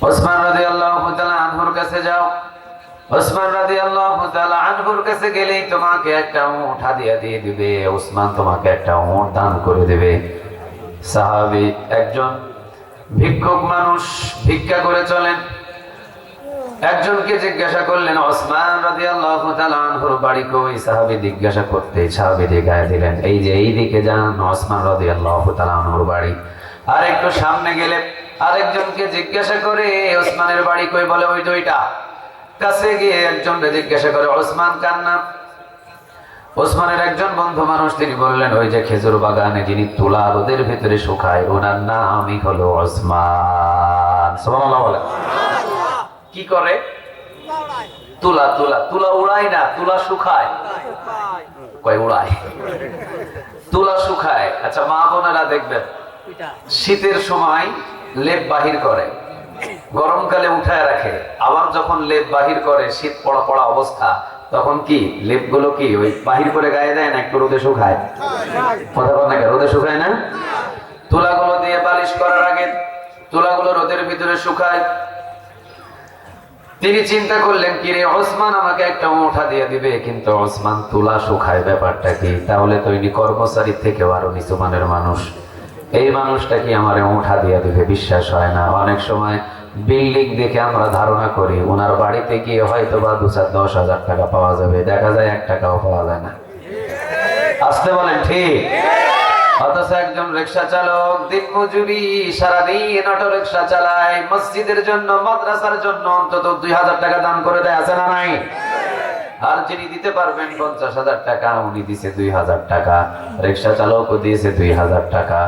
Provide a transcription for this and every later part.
ওসমান রাদিয়াল্লাহু তাআলা আনহুর কাছে যাও। ওসমান রাদিয়াল্লাহু তাআলা আনহুর কাছে গেলেই তোমাকে একটা উট হাদিয়া দিয়ে দিবে। ওসমান তোমাকে একটা উট দান করে দিবে। সাহাবী একজন ভিক্ষুক মানুষ, ভিক্ষা করে চলেন। একজনকে জিজ্ঞাসা করলেন, ওসমান রাদিয়াল্লাহু তাআলা আনহুর বাড়ি কই? সাহাবী জিজ্ঞাসা করতে সাহাবী দেখায় দিলেন, এই যে এই দিকে যান, ওসমান রাদিয়াল্লাহু তাআলা আনহুর বাড়ি। আর একটু সামনে গেলে আরেকজনকে জিজ্ঞাসা করে, ওসমানের বাড়ি কই? বলে ওই তো ওইটা। কাছে গিয়ে একজনকে জিজ্ঞাসা করে, ওসমান কার নাম? ওসমানের একজন বন্ধু মানুষ, তিনি বললেন, ওই যে খেজুর বাগানে যিনি তুলা রোদের ভিতরে শুকায়, ওনার নামই হলো ওসমান। সুবহানাল্লাহ বলে। কি করে? তুলা তুলা তুলা উড়ায় না, তুলা শুকায়। কয় উড়ায়? তুলা শুকায়। আচ্ছা মা বোনেরা দেখবেন, শীতের সময় লেপ বাহির করে, গরমকালে উঠায় রাখে, আবার যখন লেপ বাহির করে শীত পড়া পড়া অবস্থা, তখন কি লেপ গুলো কি ওই বাহির করে গায়ে দেয় না, একটু রোদে শুকায়? কথা বল না, রোদে শুকায় না? তুলাগুলো দিয়ে বালিশ করার আগে তুলাগুলো রোদের ভিতরে শুকায়। তিনি চিন্তা করলেন, কিরে ওসমান আমাকে একটা উঠা দিয়ে দিবে, কিন্তু ওসমান তুলা শুকায়, ব্যাপারটা কি? তাহলে তো ইনি কর্মচারী থেকেও আরো নিচু মানের মানুষ, এই মানুষটা কি আমার উঠা দিয়ে দিবে? বিশ্বাস হয় না। অনেক সময় বিল্ডিং দেখে আমরা ধারণা করি ওনার বাড়িতে গিয়ে হয়তো বা 2-10,000 টাকা পাওয়া যাবে, দেখা যায় 1 টাকাও পাওয়া যায় না। আসতে বলেন ঠিক? অথচ একজন রিক্সা চালক দিন মজুরি, সারাদিন অটো রিক্সা চালায়, মসজিদের জন্য মাদ্রাসার জন্য অন্তত 2,000 টাকা দান করে দেয়, আছে না নাই? আর যিনি দিতে পারবেন 50,000 টাকা, উনি দিয়েছে 2,000 টাকা। রিক্সা চালকও দিয়েছে 2,000 টাকা।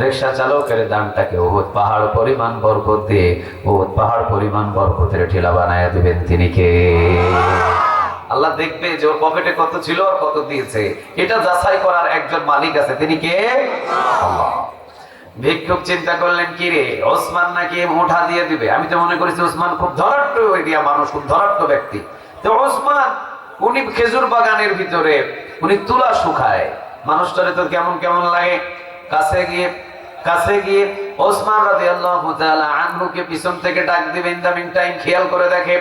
রিক্সা চালকের দানটাকে উহুদ পাহাড় পরিমাণ বরকত দিয়ে, উহুদ পাহাড় পরিমাণ বরকতের ঠেলা বানায় দিবেন তিনি কে? আল্লাহ দেখবে যে ওর পকেটে কত ছিল আর কত দিয়েছে, এটা যাচাই করার একজন মালিক আছে, তিনি কে? আল্লাহ। ভিক্ষুক চিন্তা করলেন, কি রে ওসমান নাকি মুঠা দিয়ে দিবে। আমি তো মনে করেছি ওসমান খুব ধরাট্ট এরিয়া মানুষ, খুব ধরাট্ট ব্যক্তি। তো ওসমান উনি খেজুর বাগানের ভিতরে উনি তুলা শুকায়, মানুষটারে তো কেমন কেমন লাগে। কাছে গিয়ে ওসমান রাদিয়াল্লাহু তাআলা আনহুকে পিছন থেকে ডাক দিবেন, দামিন টাইম খেয়াল করে দেখে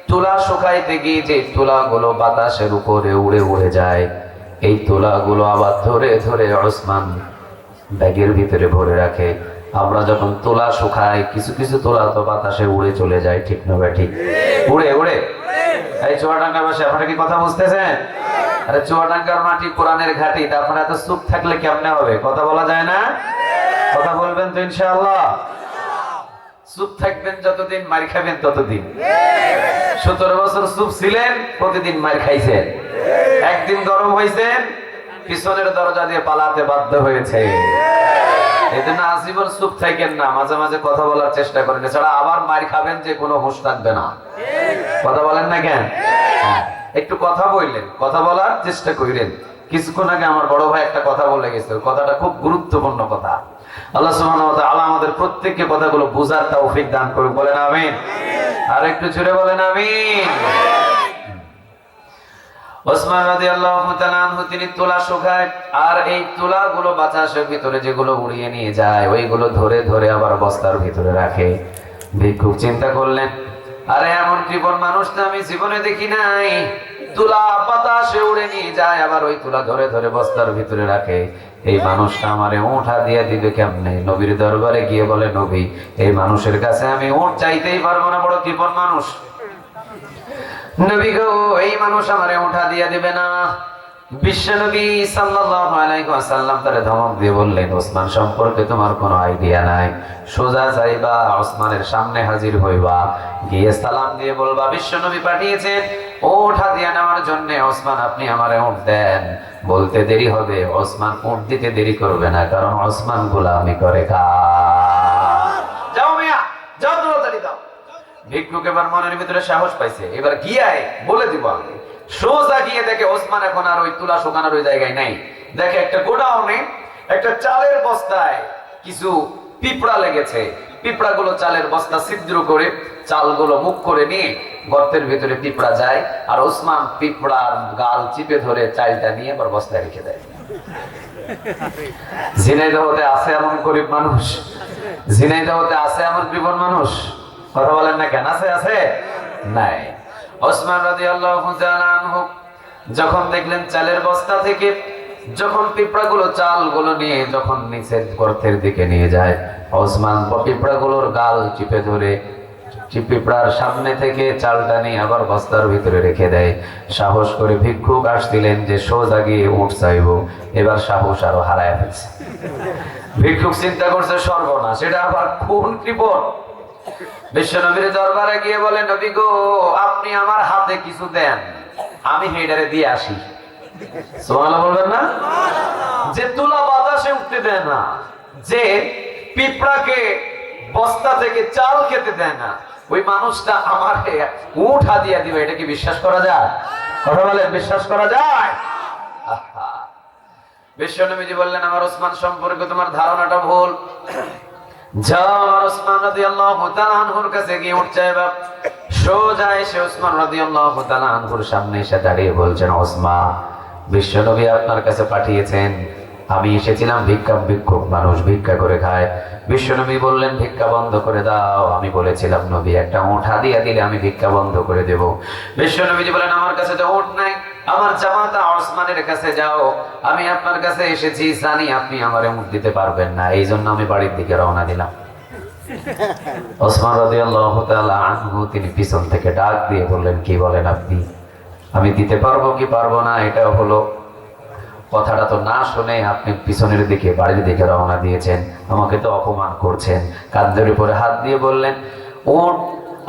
তুলা শুকাইতে গিয়ে যে তুলাগুলো বাতাসের উপরে উড়ে উড়ে যায়, এই তুলাগুলো আবার ধরে ধরে ওসমান ব্যাগের ভিতরে ভরে রাখে। আমরা যখন তুলা শুকাই, কিছু কিছু তুলা তো বাতাসে উড়ে চলে যায়, ঠিক না ঠিক? উড়ে উড়ে। এই চুয়াডাঙ্গার বসে আপনারা কি কথা বুঝতেছেন? আরে চুয়াডাঙ্গার মাটি কোরআনের ঘাটি, আপনারা এত চুপ থাকলে কেমনে হবে? কথা বলা যায় না? কথা বলবেন তো ইনশাআল্লাহ? চুপ থাকবেন যতদিন, মার খাবেন ততদিন। 17 বছর চুপ ছিলেন, প্রতিদিন মার খাইছেন। একদিন গরম হয়েছেন, পিছনের দরজা দিয়ে পালাতে বাধ্য হয়েছে। এজন্য আজীবন চুপ থাকেন না, মাঝে মাঝে কথা বলার চেষ্টা করেন, এছাড়া আবার মার খাবেন যে কোনো হুঁশ থাকবে না। কথা বলেন না কেন? একটু কথা বললেন, কথা বলার চেষ্টা করেন। কিছুক্ষণ আগে আমার বড় ভাই একটা কথা বলে গেছে, কথাটা খুব গুরুত্বপূর্ণ কথা। আল্লাহ সুবহানাহু ওয়া তাআলা আমাদের প্রত্যেককে কথাগুলো বুঝার তৌফিক দান করুন, বলেন আমিন। আর একটু জোরে বলেন আমিন। ওসমান রাদিয়াল্লাহু তাআলা আনহু তিনি তুলা শুকায়, আর এই তুলাগুলো বাতাসের ভিতরে যেগুলো উড়িয়ে নিয়ে যায়, ওইগুলো ধরে ধরে আবার বস্তার ভিতরে রাখে। ভিক্ষুক চিন্তা করলেন, আরে এমন কৃপণ মানুষ তো আমি জীবনে দেখি নাই। তুলা বাতাসে উড়ে নিয়ে যায়, আবার ওই তুলা ধরে ধরে বস্তার ভিতরে রাখে। এই মানুষটা আমারে উঠা দিয়ে দিবে কেমনে? নবীর দরবারে গিয়ে বলে, নবী এই মানুষের কাছে আমি উঠ চাইতেই পারবো না, বড় কৃপণ মানুষ। নবী গো, এই মানুষ আমারে উঠা দিয়ে দিবে না। বিশ্বনবী সাল্লাল্লাহু আলাইহি ওয়াসাল্লাম তারে ধমক দিয়ে বললেন, ওসমান সম্পর্কে তোমার কোনো আইডিয়া নাই, সোজা যাইবা ওসমানের সামনে হাজির হইবা, গিয়ে সালাম দিয়ে বলবা বিশ্বনবী পাঠিয়েছেন উঠা দিয়ে নেওয়ার জন্য, ওসমান আপনি আমারে উঠ দেন। বলতে দেরি হবে, ওসমান উঠ দিতে দেরি করবে না, কারণ ওসমান গোলামি করে কার? যাও মিয়া, যাও তাড়াতাড়ি দাও। ভিক্ষুক এবার মনের ভিতরে সাহস পাইছে, এবার গিয়ে বলে দিব আমি। সোজা গিয়ে দেখে ওসমান এখন আর ওই তুলা শুকানোর ওই জায়গায় নাই। দেখে একটা গোডাউনে একটা চালের বস্তায় কিছু পিঁপড়া লেগেছে। পিঁপড়াগুলো চালের বস্তা ছিদ্র করে চালগুলো মুখ করে নিয়ে গর্তের ভিতরে পিঁপড়া যায়, আর ওসমান পিঁপড়ার গাল চিপে ধরে চালটা নিয়ে আবার বস্তায় রেখে দেয়। ঝিনাইদহতে আছে এমন গরিব মানুষ, ঝিনাইদহতে আছে এমন কৃপণ মানুষ। কথা বলেন না কেন? আছে আছে নাই। ওসমান রাদিয়াল্লাহু তাআলা আনহু যখন দেখলেন চালের বস্তা থেকে যখন পিঁপড়াগুলো চালগুলো নিয়ে যখন নিচের গর্তের দিকে নিয়ে যায়, ওসমান পিঁপড়াগুলোর গাল চিপে ধরে পিঁপড়ার সামনে থেকে চালটা নিয়ে আবার বস্তার ভিতরে রেখে দেয়। সাহস করে ভিক্ষুক আসছিলেন যে সোজা গিয়ে উঠ চাইব, এবার সাহস আরো হারায় ফেলছে। ভিক্ষুক চিন্তা করছে সর্বনাশ, এটা আবার কোন কৃপণ। বিশ্বনবীর দরবারে গিয়ে বলে, নবী গো, আপনি আমার হাতে কিছু দেন, আমি হেডারে দিয়ে আসি। সুবহানাল্লাহ বলবেন না? যে তুলা বাতাসে উঠতে দেয় না, যে পিঁপড়াকে বস্তা থেকে চাল খেতে দেয় না, ওই মানুষটা আমার উঠ হাদিয়া দিবে, এটা কি বিশ্বাস করা যায়? কথা বলেন, বিশ্বাস করা যায়? বিশ্বনবীজি বললেন, আমার ওসমান সম্পর্কে তোমার ধারণাটা ভুল। যাও ওসমান রাদিয়াল্লাহু তাআলা আনহুর কাছে গিয়ে উঠ চাইবা। সোজা এসে ওসমান রাদিয়াল্লাহু তাআলা আনহুর সামনে এসে দাঁড়িয়ে বলছেন, ওসমান, বিশ্বনবী আপনার কাছে পাঠিয়েছেন। আমি এসেছিলাম ভিক্ষুক মানুষ, ভিক্ষা করে খায়। বিশ্বনবী বললেন, ভিক্ষা বন্ধ করে দাও। আমি বলেছিলাম, নবী, একটা উট হাদিয়া দিলে আমি ভিক্ষা বন্ধ করে দেব। বিশ্বনবীজি বলেন, আমার কাছে তো উট নাই, আমার জামাতা ওসমানের কাছে যাও। আমি আপনার কাছে এসেছি, জানি আপনি আমারে উট দিতে পারবেন না, এই জন্য আমি বাড়ির দিকে রওনা দিলাম। ওসমান রাদিয়াল্লাহু তাআলা আনহু তিনি পিছন থেকে ডাক দিয়ে বললেন, কি বলেন আপনি? আমি দিতে পারবো কি পারবো না এটা হলো কথাটা তো না শুনে আপনি পিছনের দিকে বাড়ির দিকে রওনা দিয়েছেন, আমাকে তো অপমান করছেন। কাঁধের উপরে হাত দিয়ে বললেন, উট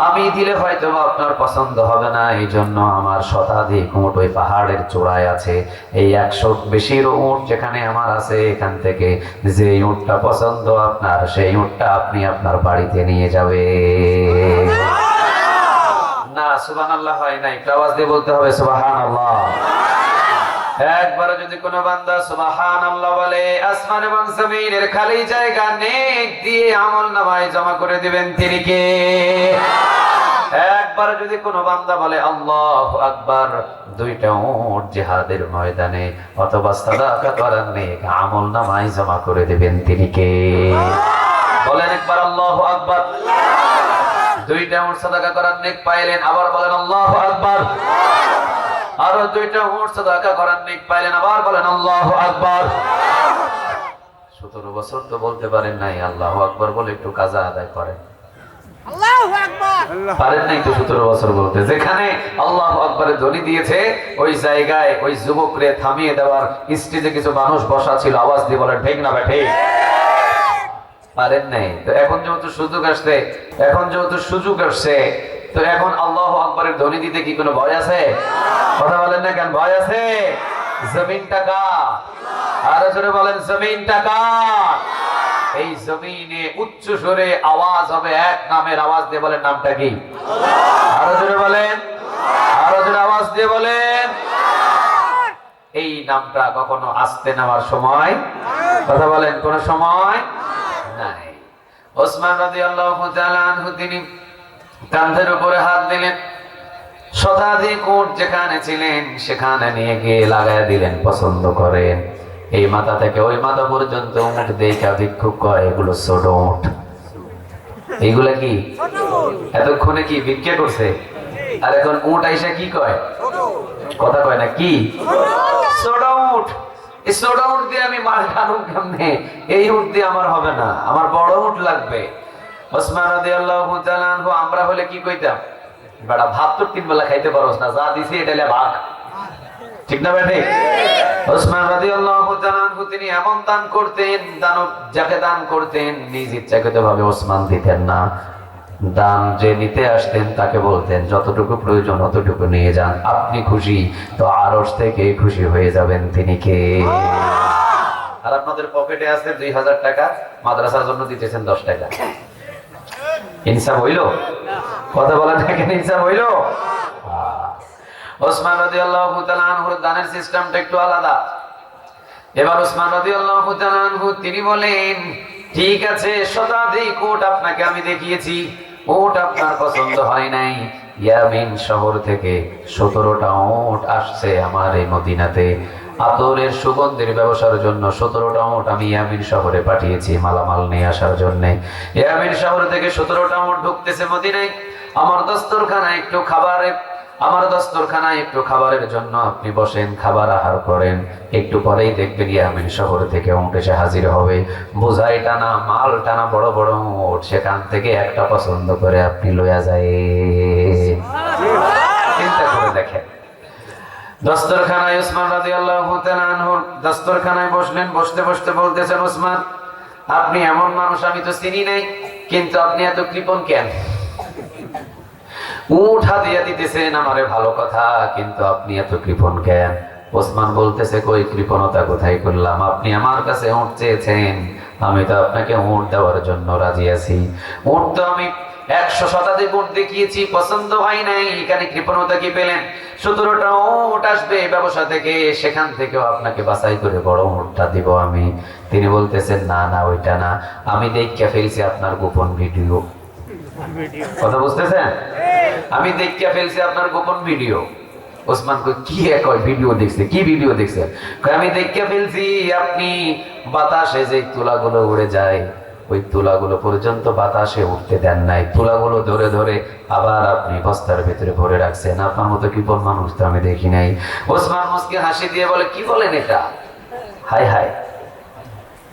আমি দিলে হয়তো আপনার পছন্দ হবে না, এই জন্য আমার শতাধিক উট ওই পাহাড়ের চূড়ায় আছে। এই 100 বেশির উট যেখানে আমার আছে, এখান থেকে যে উটটা পছন্দ আপনার, সেই উটটা আপনি আপনার বাড়িতে নিয়ে যাবেন। না, সুবহানাল্লাহ হয় না, একটু আওয়াজ দিয়ে বলতে হবে সুবহানাল্লাহ। একবার যদি কোনো বান্দা সুবহানাল্লাহ বলে, আসমান এবং জমিনের খালি জায়গা নেক দিয়ে আমলনামায় জমা করে দিবেন তিনি কে? একবার যদি কোনো বান্দা বলে আল্লাহু আকবার, 2টা উট জিহাদের ময়দানে অথবা সাদাকা করার নেক আমলনামায় জমা করে দিবেন তিনি কে? বলেন একবার আল্লাহু আকবার। 2টা উট সাদাকা করার নেক পাইলেন, আবার বলেন আল্লাহু আকবার। আরো 2টা উট সাদাকা করার নেক পাইলেন, আবার বলেন আল্লাহু আকবার। 17 বছর তো বলতে পারেন নাই আল্লাহু আকবার বলে একটু কাজা আদায় করেন। আল্লাহু আকবার পারেন নাই তো 17 বছর বলতে। যেখানে আল্লাহু আকবারের ধ্বনি দিয়েছে ওই জায়গায় ওই যুবকরে থামিয়ে দেওয়ার স্টেজে কিছু মানুষ বসা ছিল, আওয়াজ দিয়ে বলেন ঠিক না ভাই? ঠিক পারেন নাই তো। এখন যেহেতু সুযোগ আসছে, তো এখন আল্লাহু আকবারের ধ্বনি দিতে কি কোনো ভয় আছে? কথা বলেন না কেন? ভয় আছে? জমিনটা কার? আরো জোরে বলেন, জমিনটা কার? এই জমিনে উচ্চ স্বরে আওয়াজ হবে এক নামের, আওয়াজ দিয়ে বলেন নামটা কি? আরো জোরে বলেন, আরো জোরে আওয়াজ দিয়ে বলেন। এই নামটা কখনো আস্তে নেওয়ার সময়, কথা বলেন, কোন সময় নাই। ওসমান রাদিয়াল্লাহু তাআলা আনহু তিনি কাঁধের উপরে হাত দিলেন, শতাধিক উট যেখানে ছিলেন সেখানে নিয়ে গিয়ে লাগায় দিলেন, পছন্দ করেন। এই মাথা থেকে ওই মাথা পর্যন্ত উট দেখা ভিক্ষুক কয়, এগুলো ছোট উট। এইগুলা কি এতক্ষণে কি ভিক্ষা করছে? আর এখন উট আইসা কি কয়? কথা কয় না কি? ছোট উট। এই ছোট উট দিয়ে আমি মাছ টানুম কেমনে? এই উট দিয়ে আমার হবে না, আমার বড় উট লাগবে। ওসমান রাদিয়াল্লাহু তাআলা আনহু আমরা হলে কি কইতাম? বেটা ভাত তো 3 বেলা খাইতে পারোস না, যা দিছি এটালে ভাগ, ঠিক না বেটে? ওসমান রাদিয়াল্লাহু তাআলা আনহু তিনি এমন দান করতেন, দানব যাকে দান করতেন নিজ ইচ্ছাকৃতভাবে ওসমান দিতেন না। দান যে নিতে আসতেন তাকে বলতেন যতটুকু প্রয়োজন অতটুকু নিয়ে যান, আপনি খুশি তো আরশ থেকে খুশি হয়ে যাবেন তিনি কে? আর আপনাদের পকেটে আছে 2000 টাকা, মাদ্রাসার জন্য দিতেছেন 10 টাকা, ইনসাফ হইল? কথা বলেন না কেন? ইনসাফ হইল? ওসমান রাদিয়াল্লাহু তাআলা আনহুর দানের সিস্টেমটা একটু আলাদা। এবার ওসমান রাদিয়াল্লাহু তাআলা আনহু তিনি বলেন, ঠিক আছে, শতাধিক উট আপনাকে আমি দেখিয়েছি, উট আপনার পছন্দ হয় নাই। ইয়ামিন শহর থেকে 17টা উট আসছে আমার এই মদিনাতে, আতরের সুগন্ধের ব্যবসার জন্য 17টা উট আমি ইয়ামিন শহরে পাঠিয়েছি মালামাল নিয়ে আসার জন্য। ইয়ামিন শহর থেকে 17টা উট ঢুকতেছে মদিনায়। আমার দস্তরখানায় একটু খাবারের জন্য আপনি বসেন, খাবার আহার করেন। একটু পরেই দেখবেন ইয়ামিন শহর থেকে উট এসে হাজির হবে, বোঝাই টানা, মাল টানা, বড় বড় উট। সেখান থেকে একটা পছন্দ করে আপনি লইয়া যায়। চিন্তা করে দেখেন। দস্তরখানায় উসমান রাদিয়াল্লাহু তাআলা আনহুর দস্তরখানায় বসলেন। বসতে বসতে বলতেছেন, উসমান, আপনি এমন মানুষ আমি তো চিনি নাই, কিন্তু আপনি এত কৃপণ কেন? উট হাদিয়া দিতেছেন আমারে, ভালো কথা, কিন্তু আপনি এত কৃপণ কেন? ওসমান বলতেছে, কই কৃপণতা কোথায় করলাম? আপনি আমার কাছে উট চেয়েছেন, আমি তো আপনাকে উট দেওয়ার জন্য রাজি আছি। উট তো আমি 100 শতাধিক উট দেখিয়েছি, পছন্দ হয় নাই, এখানে কৃপণতা কি পেলেন? 17টা উট আসবে ব্যবসা থেকে, সেখান থেকেও আপনাকে বাছাই করে বড় উটটা দিব আমি। তিনি বলতেছেন, না না, ওইটা না, আমি দেখিয়া ফেলছি আপনার গোপন ভিডিও। কথা বুঝতেছেন? আমি দেখিয়া ফেলছি আপনার গোপন ভিডিও। ওসমান কই, কি কয় ভিডিও দেখছে? কি ভিডিও দেখছে? আমি দেখিয়া ফেলছি আপনি বাতাসে যে তুলাগুলো উড়ে যায়, ওই তুলাগুলো পর্যন্ত বাতাসে উঠতে দেন নাই। তুলাগুলো ধরে ধরে আবার আপনি বস্তার ভিতরে ভরে রাখছেন। আপনার মতো কৃপণ মানুষ তো আমি দেখি নাই। ওসমান মুস্কি হাসি দিয়ে বলে, কি বলেন এটা? হায় হায়,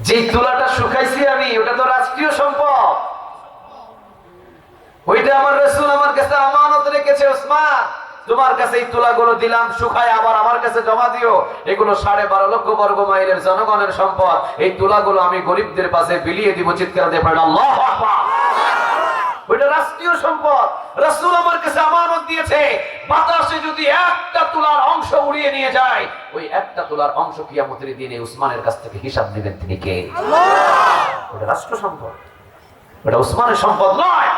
যে তুলাটা শুকাইছি আমি, ওটা তো রাষ্ট্রীয় সম্পদ, ওইটা আমার রাসূল আমার কাছে আমানত রেখেছে। ওসমান, তোমার কাছে এই তুলাগুলো দিলাম, শুকায় আবার আমার কাছে জমা দিও। এগুলো 12.5 লক্ষ বর্গ মাইলের জনগণের সম্পদ। এই তুলাগুলো আমি গরিবদের পাশে বিলিয়ে দিব। চিৎকার দিয়ে পড়েন আল্লাহু আকবার। ওইটা রাষ্ট্রীয় সম্পদ, রাসূল আমার কাছে আমানত দিয়েছে। বাতাসে যদি একটা তুলার অংশ উড়িয়ে নিয়ে যায়, ওই একটা তুলার অংশ কিয়ামতের দিনে উসমানের কাছ থেকে হিসাব নেবেন তিনি কে? আল্লাহ। ওটা রাষ্ট্র সম্পদ, ওটা উসমানের সম্পদ নয়।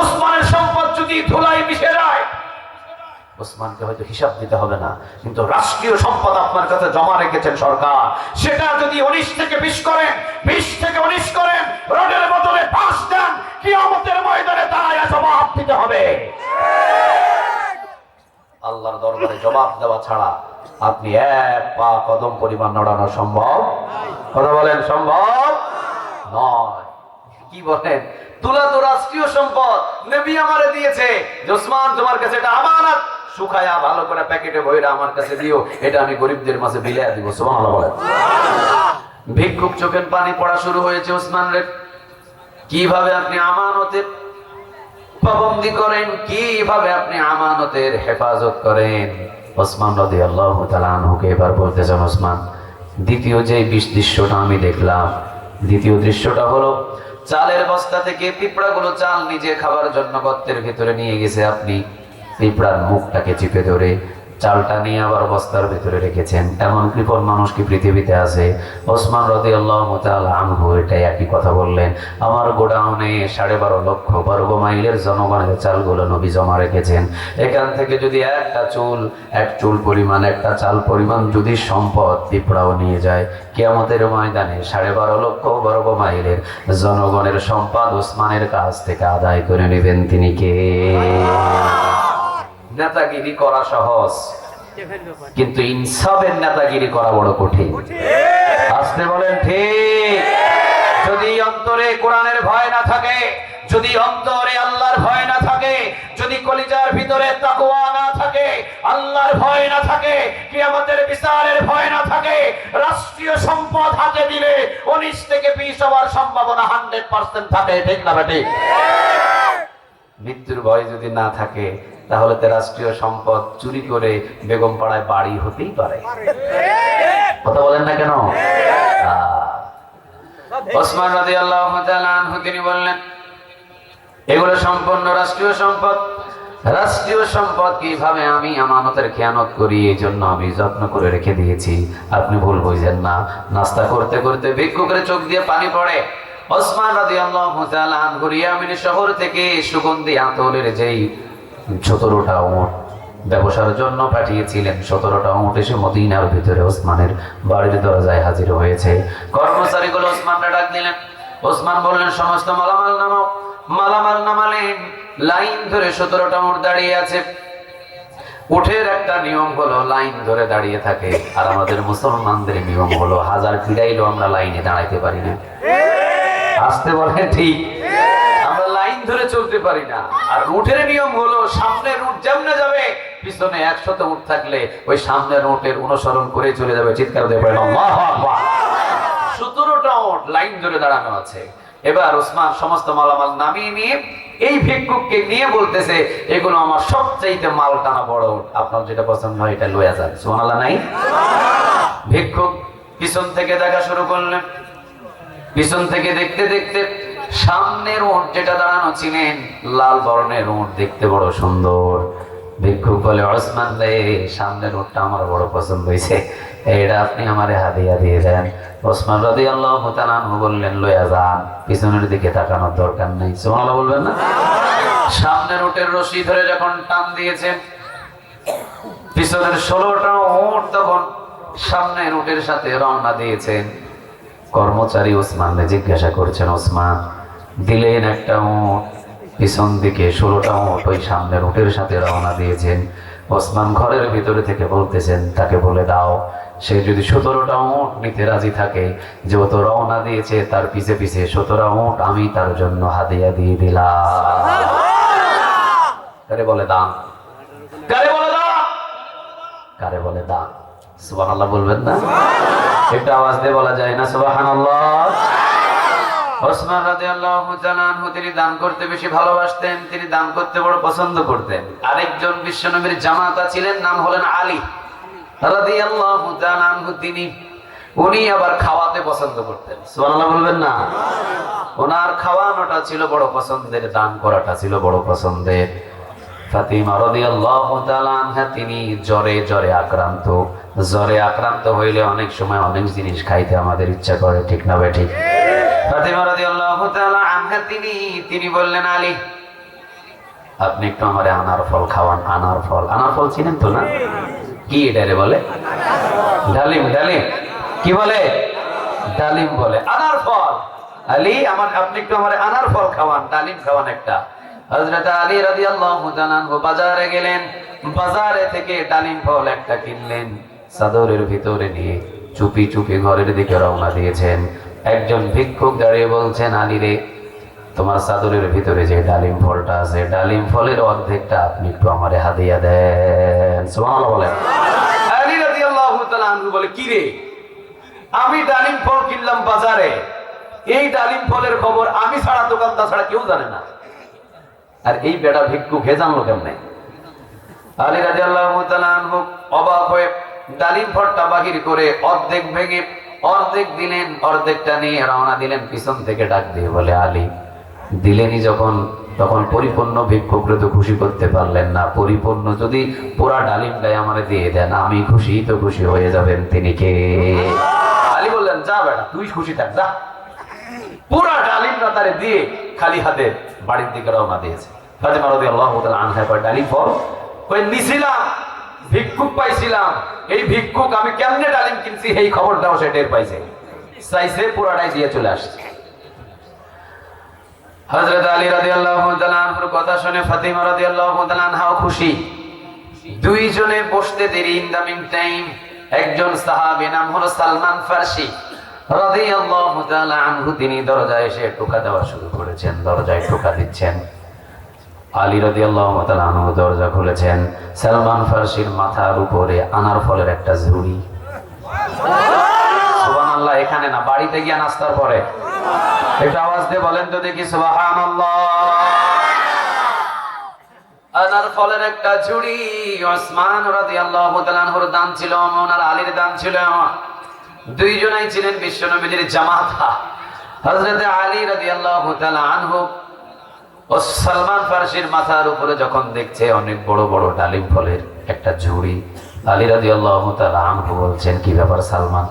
উসমানের সম্পদ যদি ধুলায় মিশে যায়, ওসমানকে হয়তো হিসাব দিতে হবে না, কিন্তু রাষ্ট্রীয় সম্পদ আপনার কাছে জমা রেখেছেন সরকার, সেটা যদি 19 থেকে 20 করেন, 20 থেকে 19 করেন, রোডের বদলে 5 দেন, কিয়ামতের ময়দানে দাঁড়ায় জবাব দিতে হবে। আল্লাহর দরবারে জবাব দেওয়া ছাড়া আপনি এক পা কদম পরিমাণ নড়ানো সম্ভব? কথা বলেন, সম্ভব নয়। কি বলেন? তুলা তো রাষ্ট্রীয় সম্পদ, নবী আমারে দিয়েছে। ওসমান, তোমার কাছে এটা আমানত, শুকায়া ভালো করে প্যাকেটে ভরে আমার কাছে দিও, এটা আমি গরিবদের মাঝে বিলিয়ে দিব। সুবহানাল্লাহ বলেন। ভিক্ষুক চোখের পানি পড়া শুরু হয়েছে ওসমান রে। কিভাবে আপনি আমানতের পাবন্দি করেন, কিভাবে আপনি আমানতের হেফাজত করেন? ওসমান রাদিয়াল্লাহু তাআলা আনহুকে এবার বলতেছেন, ওসমান, দ্বিতীয় যে দৃশ্যটা আমি দেখলাম, দ্বিতীয় দৃশ্যটা হলো চালের বস্তা থেকে পিঁপড়াগুলো চাল নিজে খাবার জন্য গর্তের ভিতরে নিয়ে গেছে। আপনি পিঁপড়ার মুখটাকে চিপে ধরে চালটা নিয়ে আবার বস্তার ভিতরে রেখেছেন। এমন কৃপণ মানুষ কি পৃথিবীতে আছে? ওসমান রাদিয়াল্লাহু তাআলা আনহু এটাই একই কথা বললেন। আমার গোডাউনে 12.5 লক্ষ বর্গ মাইলের জনগণের চালগুলো নবী জমা রেখেছেন। এখান থেকে যদি এক চুল পরিমাণ, একটা চাল পরিমাণ যদি সম্পদ পিঁপড়াও নিয়ে যায়, কিয়ামতের ময়দানে 12.5 লক্ষ বর্গ মাইলের জনগণের সম্পদ ওসমানের কাছ থেকে আদায় করে নেবেন তিনি কে? নেতাগিরি করা সহজ, কিন্তু ইনসাফের নেতাগিরি করা বড় কঠিন। আসতে বলেন ঠিক। যদি অন্তরে কোরআনের ভয় না থাকে, যদি অন্তরে আল্লাহর ভয় না থাকে, যদি কলিজার ভিতরে তাকওয়া না থাকে, আল্লাহর ভয় না থাকে, কিয়ামতের বিচারের ভয় না থাকে, রাষ্ট্রীয় সম্পদ হাতে দিলে 19 থেকে 20 হওয়ার সম্ভাবনা 100% থাকে। ঠিক না বেটি? মৃত্যুর ভয় যদি না থাকে, তাহলে তো রাষ্ট্রীয় সম্পদ চুরি করে বেগম পাড়ায় বাড়ি হতেই পারে। কথা বলেন না কেন? ওসমান রাদিয়াল্লাহু তাআলা আনহু তিনি বললেন, এগুলো সম্পূর্ণ রাষ্ট্রীয় সম্পদ। রাষ্ট্রীয় সম্পদ কিভাবে আমি আমানতের খেয়ানত করি, এই জন্য আমি যত্ন করে রেখে দিয়েছি। আপনি ভুল বুঝেন না। নাস্তা করতে করতে ভিক্ষুকের চোখ দিয়ে পানি পড়ে। ওসমান রাদিয়াল্লাহু তাআলা আনহু ইয়ামিন শহর থেকে সুগন্ধি আতরের যেই 17টা উট ব্যবসার জন্য পাঠিয়েছিলেন, 17টা উট এসে মদিনার ভিতরে ওসমানের বাড়ির দরজায় হাজির হয়েছে। কর্মচারীগুলো ওসমানকে ডাক দিলেন। ওসমান বললেন, সমস্ত মালামাল নামাও। মালামাল নামালেন। লাইন ধরে 17টা উট দাঁড়িয়ে আছে। উঠের একটা নিয়ম হলো লাইন ধরে দাঁড়িয়ে থাকে, আর আমাদের মুসলমানদের নিয়ম হলো হাজার ফিরাইলেও আমরা লাইনে দাঁড়াইতে পারি না। আসতে বলে ঠিক, আমরা লাইন ধরে চলতে পারি না। আর উঠের নিয়ম হলো সামনের উঠ যেমনে যাবে, পিছনে 100 উঠ থাকলে ওই সামনের উঠের অনুসরণ করে চলে যাবে। চিৎকার দিয়ে বলেন আল্লাহু আকবার। 17টা উঠ লাইন ধরে দাঁড়ানো আছে। এবার ওসমান সমস্ত মালামাল নামিয়ে নিয়ে এই ভিক্ষুককে নিয়ে বলতেছে, এগুলো আমার সবচাইতে মাল টানা বড় উট, আপনার যেটা পছন্দ হয় এটা লইয়া যান। সুবহানাল্লাহ নাই? ভিক্ষুক পিছন থেকে দেখা শুরু করলেন। পিছন থেকে দেখতে দেখতে সামনের উট যেটা দাঁড়ানো ছিলেন, লাল বর্ণের উট, দেখতে বড় সুন্দর। ভিক্ষুক বলে, ওসমান ভাই সামনের উটটা আমার বড় পছন্দ হয়েছে, এটা আপনি আমারে হাদিয়া দিয়ে দেন। ওসমান রাদিয়াল্লাহু তাআলা আনহু বললেন, লইয়া যান, পিছনের দিকে তাকানোর দরকার নেই। সুবহানাল্লাহ বলবেন না? সামনের উটের রশি ধরে যখন টান দিয়েছেন, পিছনের 16টা উট তখন সামনের উটের সাথে রওনা দিয়েছেন। কর্মচারী ওসমানকে জিজ্ঞাসা করছেন, ওসমান দিলেন একটা উট, পিছন দিকে 16টা উট ওই সামনের উটের সাথে রওনা দিয়েছেন। ওসমান ঘরের ভিতরে থেকে বলতেছেন, তাকে বলে দাও, সে যদি 17টা উট নিতে রাজি থাকে, যেহেতু রওনা দিয়েছে তার পিছে পিছে 17 উট আমি তার জন্য হাদিয়া দিয়ে দিলাম। কারে বলে দাম? কারে বলে দাম? কারে বলে দাম? সুবহানাল্লাহ বলবেন না? একটা আওয়াজ দিয়ে বলা যায় না সুবহানাল্লাহ? ওসমান রাদিয়াল্লাহু তাআলা আনহু তিনি দান করতে বেশি ভালোবাসতেন, তিনি দান করতে বড় পছন্দ করতেন। আরেকজন বিশ্বনবীর জামাতা ছিলেন, নাম হলেন আলী রাদিয়াল্লাহু তাআলা আনহু, উনি আবার খাওয়াতে পছন্দ করতেন। সুবহানাল্লাহ বলবেন না? ওনার খাওয়ানোটা ছিল বড় পছন্দের, দান করাটা ছিল বড় পছন্দের। ফাতিমা রাদিয়াল্লাহু তাআলা আনহা তিনি জ্বরে আক্রান্ত। জ্বরে আক্রান্ত হইলে অনেক সময় অনেক জিনিস খাইতে আমাদের ইচ্ছা করে, ঠিক না ভাই? ঠিক। ফাতিমা রাদিয়াল্লাহু তাআলা আনহা তিনি বললেন, আলী আপনি একটু আমারে আনার ফল খাওয়ান। আনার ফল চিনেন তো না? কি এটারে বলে? ডালিম। কি বলে? ডালিম বলে। আনার ফল। আলী আপনি একটু আমারে আনার ফল খাওয়ান, ডালিম খাওয়ান একটা। হযরত আলী রাদিয়াল্লাহু তাআলা আনহু বাজারে গেলেন, বাজারে থেকে ডালিম ফল একটা কিনলেন, চাদরের ভিতরে নিয়ে চুপি চুপি ঘরের দিকে রওনা দিয়েছেন। একজন ভিক্ষুক দাঁড়িয়ে বলছেন, আলী রে, তোমার চাদরের ভিতরে যে ডালিম ফলটা আছে, ডালিম ফলের অর্ধেকটা আপনি একটু আমারে হাদিয়া দেন। সুবহানাল্লাহ বলেন। আলী রাদিয়াল্লাহু তাআলা আনহু বলে, কি রে, আমি ডালিম ফল কিনলাম বাজারে, এই ডালিম ফলের খবর আমি ছাড়া, দোকানদার ছাড়া কেউ জানে না, আর এই বেটা ভিক্ষুক হে জানলো কেমনে? আলী রাদিয়াল্লাহু তাআলা আনহু অবাক হয়ে ডালিম ফলটা বাহির করে অর্ধেক ভেঙে অর্ধেক দিলেন, অর্ধেকটা নিয়ে রওনা দিলেন। পিছন থেকে ডাক দিয়ে বলে, আলী দিলেনই যখন, তখন পরিপূর্ণ ভিক্ষুকরে তো খুশি করতে পারলেন না, পরিপূর্ণ যদি পুরা ডালিমটাই আমারে দিয়ে দেন, আমি খুশি তো খুশি হয়ে যাবেন। তিনি কে? আলী বললেন, যা বেটা তুই খুশি থাক, যা। পুরা ডালিমটা তারে দিয়ে খালি হাতে বাড়ির দিকে রওনা দিয়েছে। ফাতিমা রাদিয়াল্লাহু তাআলা আনহা কয়, ডালিম ফল কই নিছিলাম, ভিক্ষুক পাইছিলাম, এই ভিক্ষুক আমি কেমনে ডালিম কিনছি এই খবরটাও সে টের পাইছে, চাইছে পুরাটাই দিয়ে চলে আসছে। হযরত আলী রাদিয়াল্লাহু তাআলা আনহুর কথা শুনে ফাতিমা রাদিয়াল্লাহু তাআলা আনহাও খুশি। দুইজনে বসতে দেরি, ইন দা মিন টাইম একজন সাহাবী নাম হলো সালমান ফারসি রাদিয়াল্লাহু তাআলা আনহু, তিনি দরজায় এসে টোকা দেওয়া শুরু করেছেন, দরজায় টোকা দিচ্ছেন। আলী রাদিয়াল্লাহু তাআলা আনহু দরজা খুলেছেন, সালমান ফারসির মাথার উপরে আনার ফলের একটা ঝুড়ি। সুবহানাল্লাহ, এখানে না, বাড়িতে গিয়ে নাস্তার পরে একটু আওয়াজ দিয়ে বলেন তো দেখি সুবহানাল্লাহ। আনার ফলের একটা ঝুড়ি। ওসমান রাদিয়াল্লাহু তাআলা আনহুর দান ছিল, ওনার আলীর দান ছিল, দুইজনাই ছিলেন বিশ্বনবীর জামাতা। হযরত আলী রাদিয়াল্লাহু তাআলা আনহু ও সালমান ফারসির মাথার উপরে যখন দেখছে অনেক বড় বড় ডালিম ফলের একটা ঝুড়ি, আলী রাদিয়াল্লাহু তাআলা আনহু বলছেন, কি ব্যাপার সালমান,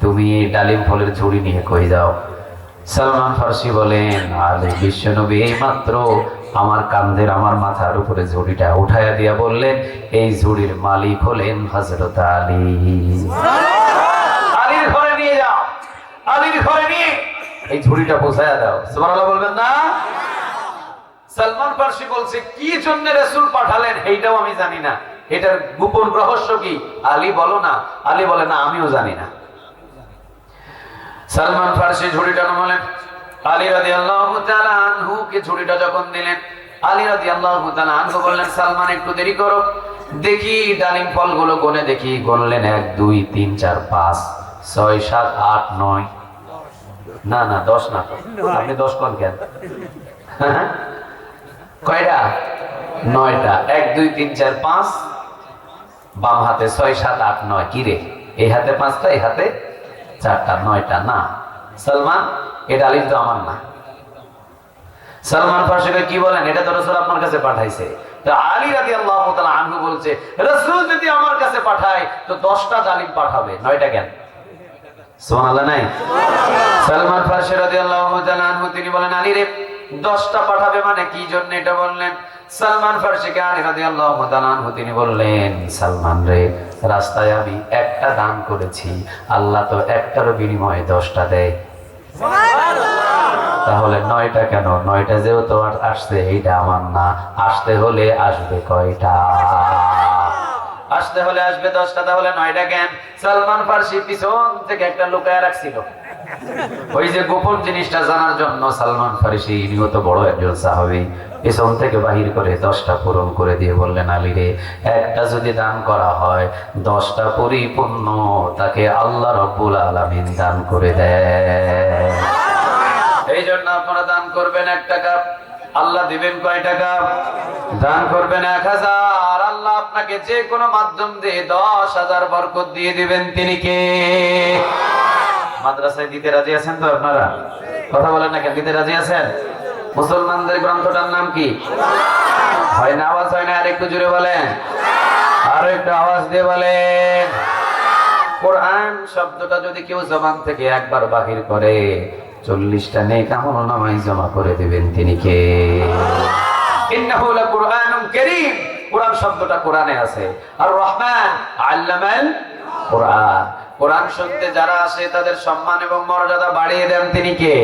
তুমি এই ডালিম ফলের ঝুড়ি নিয়ে কই যাও? সালমান ফারসি বলেন, আলী বিশ্বনবী এই মাত্র আমার কাঁধের, আমার মাথার উপরে ঝুড়িটা উঠাইয়া দিয়া বললেন, এই ঝুড়ির মালিক হলেন হযরত আলী। আলীর ঘরে নিয়ে যাও, আলীর ঘরে নিয়ে এই ঝুড়িটা পৌঁছায়া দাও। সুবহানাল্লাহ বলবেন না? সালমান ফারসি বলছে, কি জন্য রাসূল পাঠালেন এইটাও আমি জানি না, এটার গোপন রহস্য কি? আলী বলো না। আলী বলে না, আমিও জানি না। সালমান ফারসি ঝুড়িটা নামালেন, আলী রাদিয়াল্লাহু তাআলা আনহুকে ঝুড়িটা যখন দিলেন, আলী রাদিয়াল্লাহু তাআলা আনহু বললেন, সালমান একটু দেরি করো, দেখি ডালিম ফলগুলো গুনে দেখি। গুনলেন 1 2 3 4 5 6 7 8 9। না না 10 না, আপনি 10 কোন কেন? কয়টা? 9টা। 1 2 3 4 5, বাম হাতে 6 7 8 9। কি রে, এই হাতে 5টা, এই হাতে 4টা, 9টা। না সালমান, এটা আলিফ তো আমার না। সালমান ফারসি কি বলেন, এটা তো রাসূল আপনার কাছে পাঠাইছে। তো আলী রাদিয়াল্লাহু তাআলা আনহু বলছে, রাসূল যদি আমার কাছে পাঠায় তো 10টা জালিম পাঠাবে, 9টা কেন? সুবহানাল্লাহ নাই? সালমান ফারসি রাদিয়াল্লাহু তাআলা আনহু তিনি বলেন, আলী রে 10টা পাঠাবে মানে কি জন্য এটা বললেন? সালমান ফারসি কে আলী রাদিয়াল্লাহু তাআলা আনহু তিনি বললেন, সালমান রে, রাস্তায় আমি একটা দান করেছি, আল্লাহ তো একটার বিনিময়ে 10টা দেয়। তাহলে 9টা কেন? 9টা যেহেতু আসছে, এইটা আমার না। আসতে হলে আসবে কয়টা? আসতে হলে আসবে 10টা, তাহলে 9টা কেন? সালমান ফারসি পিছন থেকে একটা লুকায় রাখছিল, ওই যে গোপন জিনিসটা জানার জন্য। সালমান ফারসি নিহত বড় একজন সাহাবী, পিছন থেকে বাহির করে 10টা পূরণ করে দিয়ে বললেন, আলী রে, একটা যদি দান করা হয় 10টা পরিপূর্ণ তাকে আল্লাহ রাব্বুল আলামিন দান করে দেয়। এই জন্য আপনারা দান করবেন 1 টাকা, আল্লাহ দিবেন কয় টাকা? দান করবেন 1000, আল্লাহ আপনাকে যে কোনো মাধ্যম দিয়ে 10,000 বরকত দিয়ে দিবেন। তিনি কে? মাদ্রাসায় দিতে রাজি আছেন তো আপনারা? কথা বলেন না কেন, দিতে রাজি আছেন? মুসলমানদের গ্রন্থটার নাম কি? হয় না, আওয়াজ হয় না, আর একটু জোরে বলেন, আরো একটু আওয়াজ দিয়ে বলেন। কোরআন শব্দটা যদি কেউ জবান থেকে একবার বাহির করে 40টা নেক আমলনামায় জমা করে দিবেন। তিনি কে? ইন্নাহু লাকুরআনুন কারীম। কোরআন শব্দটা কোরআনে আছে। আর রহমান আল্লামাল কোরআন। কোরআন শুনতে যারা আসে তাদের সম্মান এবং মর্যাদা বাড়িয়ে দেন। তিনি কে?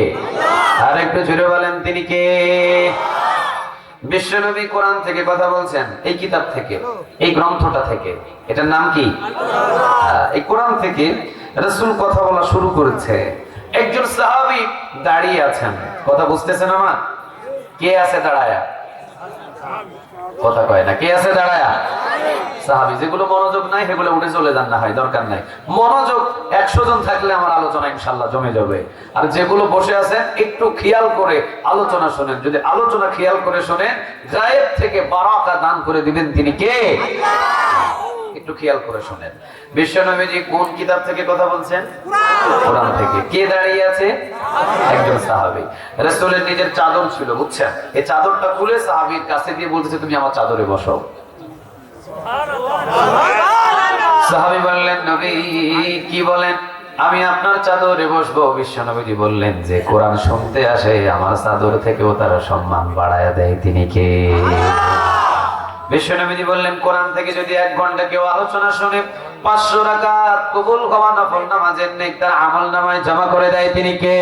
আর একটু জোরে বলেন, তিনি কে? বিশ্বনবী কোরআন থেকে কথা বলছেন, এই কিতাব থেকে, এই গ্রন্থটা থেকে। এটার নাম কি? এই কোরআন থেকে রাসূল কথা বলা শুরু করেছে। একজন সাহাবী দাঁড়িয়ে আছেন, কথা বুঝতেছেন আমার? কে আছে দাঁড়ায়া? কথা কয় না, কে আছে দাঁড়ায়া? সাহাবী। যেগুলো মনোযোগ নাই সেগুলো উঠে চলে যান, না হয় দরকার নাই। মনোযোগ 100 জন থাকলে আমার আলোচনা ইনশাআল্লাহ জমে যাবে। আর যেগুলো বসে আছে একটু খেয়াল করে আলোচনা শুনেন। যদি আলোচনা খেয়াল করে শুনেন, গায়েব থেকে বারাকা দান করে দিবেন। তিনি কে? একটু খেয়াল করে শুনেন। বিশ্বনবীজি কোন কিতাব থেকে কথা বলছেন? কোরআন থেকে। কে দাঁড়িয়ে আছে? একজন সাহাবী। রাসূলের নিজের চাদর ছিল, বুঝছেন? এই চাদরটা খুলে সাহাবীর কাছে দিয়ে বলতেছে, তুমি আমার চাদরে বসো। সাহাবী বললেন, নবী কি বলেন? আমি আপনার চাদরে বসবো। বিশ্বনবীজি বললেন, যে কোরআন শুনতে আসে আমার চাদর থেকেও তারা সম্মান বাড়ায় দেয়। তিনি কে? বিশ্বনবীজি বললেন, কোরআন থেকে যদি 1 ঘন্টা কেউ আলোচনা শুনে 500 রাকাত কবুল হওয়া নফল নামাজের নেক তার আমলনামায় জমা করে দেয়। তিনি কে?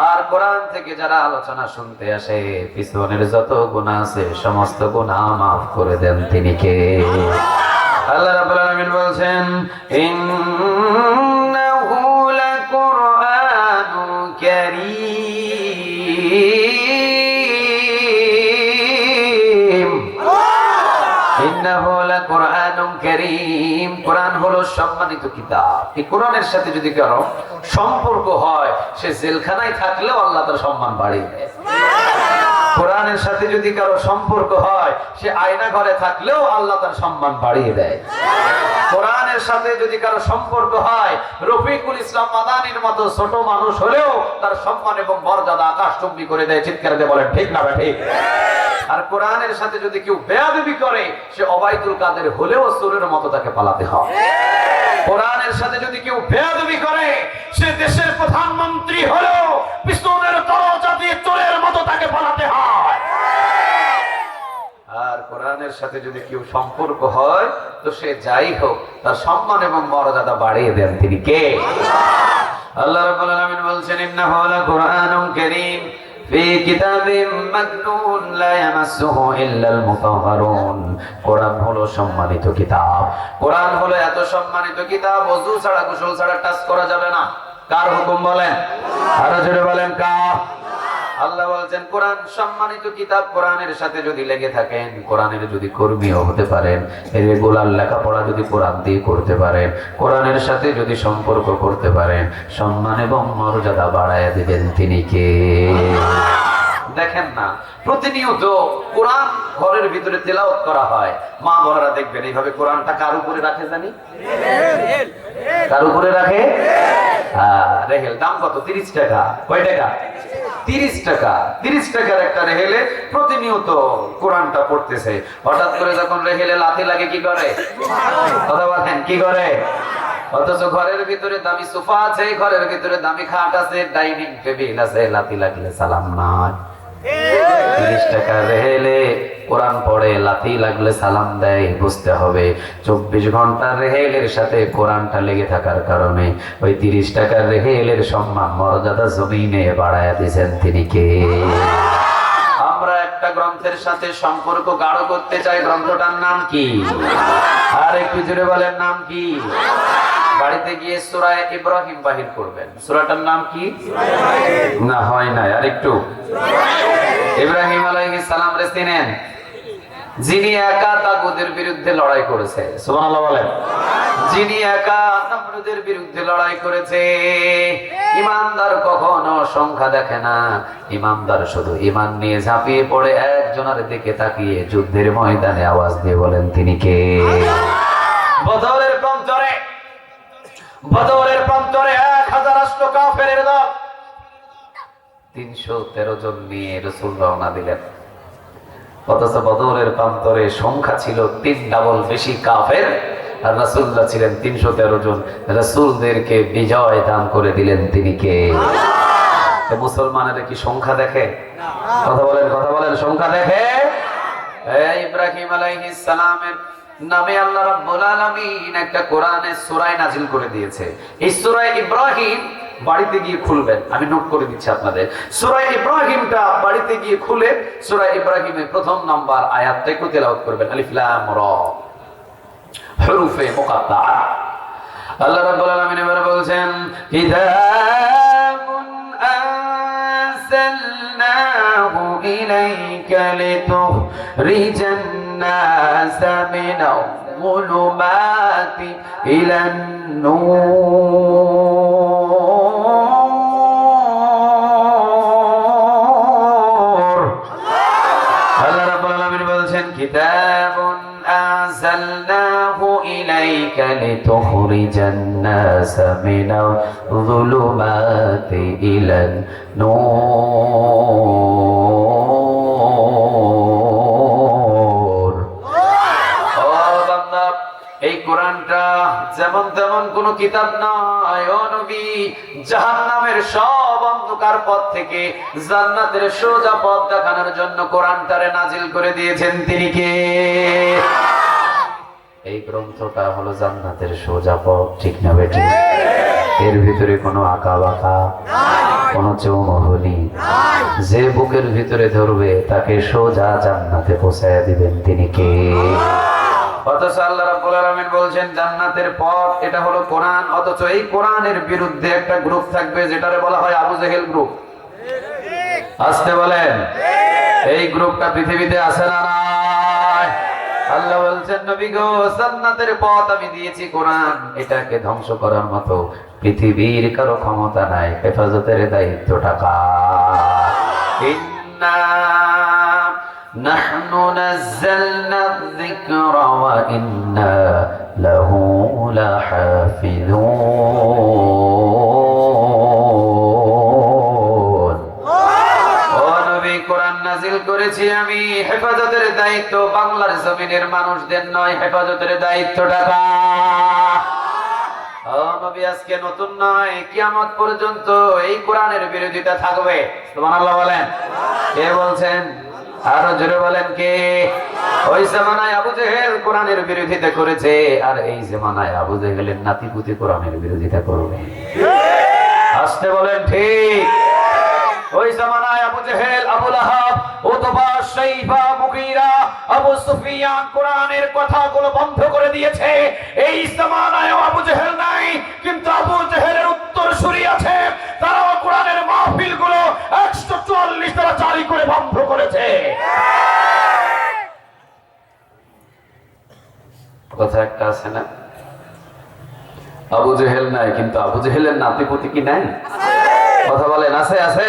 আর কোরআন থেকে যারা আলোচনা শুনতে আসে পিছনের যত গুনাহ আছে সমস্ত গুনাহ মাফ করে দেন। তিনি কে? আল্লাহ রাব্বুল আলামিন বলছেন, ইন্নাহু লাকুরআনুন কারীম। ইন্নাহু লাকুরআনুন কারীম। কোরআন হলো সম্মানিত কিতাব। এই কোরআনের সাথে যদি কারো সম্পর্ক হয়, সে জেলখানায় থাকলেও আল্লাহ তার সম্মান বাড়িয়ে দেয়। কোরআনের সাথে যদি কারো সম্পর্ক হয়, সে আয়না ঘরে থাকলেও আল্লাহ তার সম্মান বাড়িয়ে দেয়। কোরআনের সাথে যদি কারো সম্পর্ক হয়, রফিকুল ইসলাম মাদানির মতো ছোট মানুষ হলেও তার সম্মান এবং মর্যাদা আকাশচুম্বী করে দেয়। চিৎকার দিয়ে বলেন ঠিক না ঠিক? আর কোরআনের সাথে যদি কেউ বেয়াদবি করে, সে ওবাইদুল কাদের হলেও চোরের মতো তাকে পালাতে হয়। কোরআনের সাথে যদি কেউ বেয়াদবি করে, সে দেশের প্রধানমন্ত্রী হলেও পিস্তলের দরজা দিয়ে চোরের মতো তাকে পালাতে হয়। আর কোরআনের সাথে যদি কেউ সম্পর্ক হয়, তো সে যাই হোক তার সম্মান এবং মর্যাদা বাড়িয়ে দেন। তিনি কে? আল্লাহ রাব্বুল আলামিন বলছেন, ইন্নাহু লাকুরআনুন কারীম। ফি কিতাবিম মাকনুন লা ইয়ামাসসুহু ইল্লাল মুতাহহারুন। কোরআন হলো সম্মানিত কিতাব। কোরআন হলো এত সম্মানিত কিতাব, ওযু ছাড়া গোসল ছাড়া টাচ করা যাবে না। কার হুকুম বলেন? আরো জোরে বলেন কার? আল্লাহ বলছেন কোরআন সম্মানিত কিতাব। কোরআনের সাথে যদি লেগে থাকেন, কোরআনের যদি কর্মীও হতে পারেন, রেগুলার লেখাপড়া যদি কোরআন দিয়ে করতে পারেন, কোরআনের সাথে যদি সম্পর্ক করতে পারেন, সম্মান এবং মর্যাদা বাড়ায় দিবেন তিনি কে? দেখেন না, প্রতিনিয়ত কোরআন ঘরের ভিতরে তেলাওয়াত করা হয়। মা বোনেরা দেখবেন এইভাবে কোরআনটা কার উপরে রাখে জানি? কার উপরে রাখে? রেহেল। দাম কত? 30 টাকা। কয় টাকা? 30 টাকা। 30 টাকার একটা রেহেলে প্রতিনিয়ত কোরআনটা পড়তেছে। হঠাৎ করে যখন রেহেলে লাথি লাগে কি করে? কথা বলেন, কি করে? অথচ ঘরের ভিতরে দামি সোফা আছে, ঘরের ভিতরে দামি খাট আছে, ডাইনিং টেবিল আছে, লাথি লাগলে সালাম নাই। 30 টাকা রেহেলে কোরআন পড়ে, লাথি লাগলে সালাম দেয়। বুঝতে হবে 24 ঘন্টার রেহেলের সাথে কোরআনটা লেগে থাকার কারণে ওই 30 টাকার রেহেলের সম্মান মর্যাদা জমিনে বাড়ায় দিয়েছেন তিনি কে? আমরা একটা গ্রন্থের সাথে সম্পর্ক গাঢ় করতে চাই, গ্রন্থটার নাম কি? আর একটু জোরে বলেন, নাম কি? বাড়িতে গিয়ে সূরা ইব্রাহিম বাহির করবেন। সূরাটার নাম কি? না হয় না, আর একটু। ইব্রাহিম আলাইহিস সালাম রে চিনেন? যিনি একা তাগুতের বিরুদ্ধে লড়াই করেছে। সুবহানাল্লাহ বলেন। যিনি একা নমরুদের বিরুদ্ধে লড়াই করেছে। ইমানদার কখনো সংখ্যা দেখে না, ইমানদার শুধু ঈমান নিয়ে ঝাঁপিয়ে পড়ে একজনের দিকে তাকিয়ে যুদ্ধের ময়দানে আওয়াজ দিয়ে বলেন তিনি কে? বদরের প্রান্তরে 1000 রাষ্ট্র কাফেরের দল 313 জন নিয়ে রাসূল রওনা দিলেন। অথচ বদরের প্রান্তরে সংখ্যা ছিল 3 ডাবল বেশি কাফের, আর রাসূলুল্লাহ ছিলেন 313 জন। রাসূলদেরকে বিজয় দান করে দিলেন তিনি কে? মুসলমানেরা কি সংখ্যা দেখে? কথা বলেন, সংখ্যা দেখে? ইব্রাহিম আলাইহিস সালামের নামে আল্লাহ রাব্বুল আলামিন একটা কোরআনের সূরা নাজিল করে দিয়েছে। এই সূরা ইব্রাহিম বাড়িতে গিয়ে খুলবেন, আমি নোট করে দিচ্ছি আপনাদের। সূরা ইব্রাহিমটা বাড়িতে গিয়ে খুলে সূরা ইব্রাহিমের প্রথম নাম্বার আয়াতটা একটু তেলাওয়াত করবেন। আলিফ লাম রা, হুরুফে মুকাত্তাআ। আল্লাহ রাব্বুল আলামিন এবারে বলছেন কিতাবুন আনসালনাহু ইলাইকা লিতুখরিজান الناس من الظلمات إلى النور الله رب العالمين বলছেন كتاب أنزلناه إليك لتخرج الناس من الظلمات إلى النور। এই কোরআনটা যেমন তেমন কোন কিতাব নয়। ও নবী, জাহান্নামের সব অন্ধকার পথ থেকে জান্নাতের সোজা পথ দেখানোর জন্য কোরআনটারে নাজিল করে দিয়েছেন তিনি কে? এই গ্রন্থটা হলো জান্নাতের সোজা পথ, ঠিক না বেটি? এর ভিতরে কোনো আঁকা বাঁকা, কোনো চৌমহলি, যে বুকের ভিতরে ধরবে তাকে সোজা জান্নাতে পৌঁছায় দিবেন তিনি কে? অথচ আল্লাহ রাব্বুল আলামিন বলছেন জান্নাতের পথ এটা হলো কোরআন। অথচ এই কোরআনের বিরুদ্ধে একটা গ্রুপ থাকবে যেটারে বলা হয় আবু জেহেল গ্রুপ। আসতে বলেন, এই গ্রুপটা পৃথিবীতে আছে না নাই? আল্লাহ বলছেন নবী গো, জান্নাতের পথ আমি দিয়েছি কোরআন, এটাকে ধ্বংস করার মতো পৃথিবীর কারো ক্ষমতা নাই। হেফাজতের দায়িত্বটা কার? ইন্না نحن نزلنا الذكر وإنا له لحافظون। ও নবী, কোরআন নাজিল করেছি আমি, হেফাজতের দায়িত্ব বাংলার জমিনের মানুষদের নয়, হেফাজতের দায়িত্বটা কার? ও নবী, আজকে নতুন নয়, কিয়ামত পর্যন্ত এই কোরআনের বিরোধিতা থাকবে। সুবহানাল্লাহ বলেন। কে বলছেন? আরো জোরে বলেন কে? ওই জামানায় আবু জেহেল কোরআনের বিরোধিতা করেছে, আর এই জামানায় আবু জেহেলের নাতিপুতি কোরআনের বিরোধিতা করবে। আসতে বলেন ঠিক। ওই জামানায় আবু জেহেল, আবু লাহাব, উতবা, শাইবা, মুগীরা, আবু সুফিয়ান কোরআনের কথাগুলো বন্ধ করে দিয়েছে। এই জামানায় আবু জেহেল নাই, কিন্তু আবু জেহেলের উত্তরসূরি আছে, তারাও কোরআনের মাহফিলগুলো 144 তারা জারি করে বন্ধ করেছে। কথা একটা আছে না, আবু জেহেল নাই, কিন্তু আবু জেহেলের নাতিপুতি কি নাই? কথা বলেন, আছে আছে।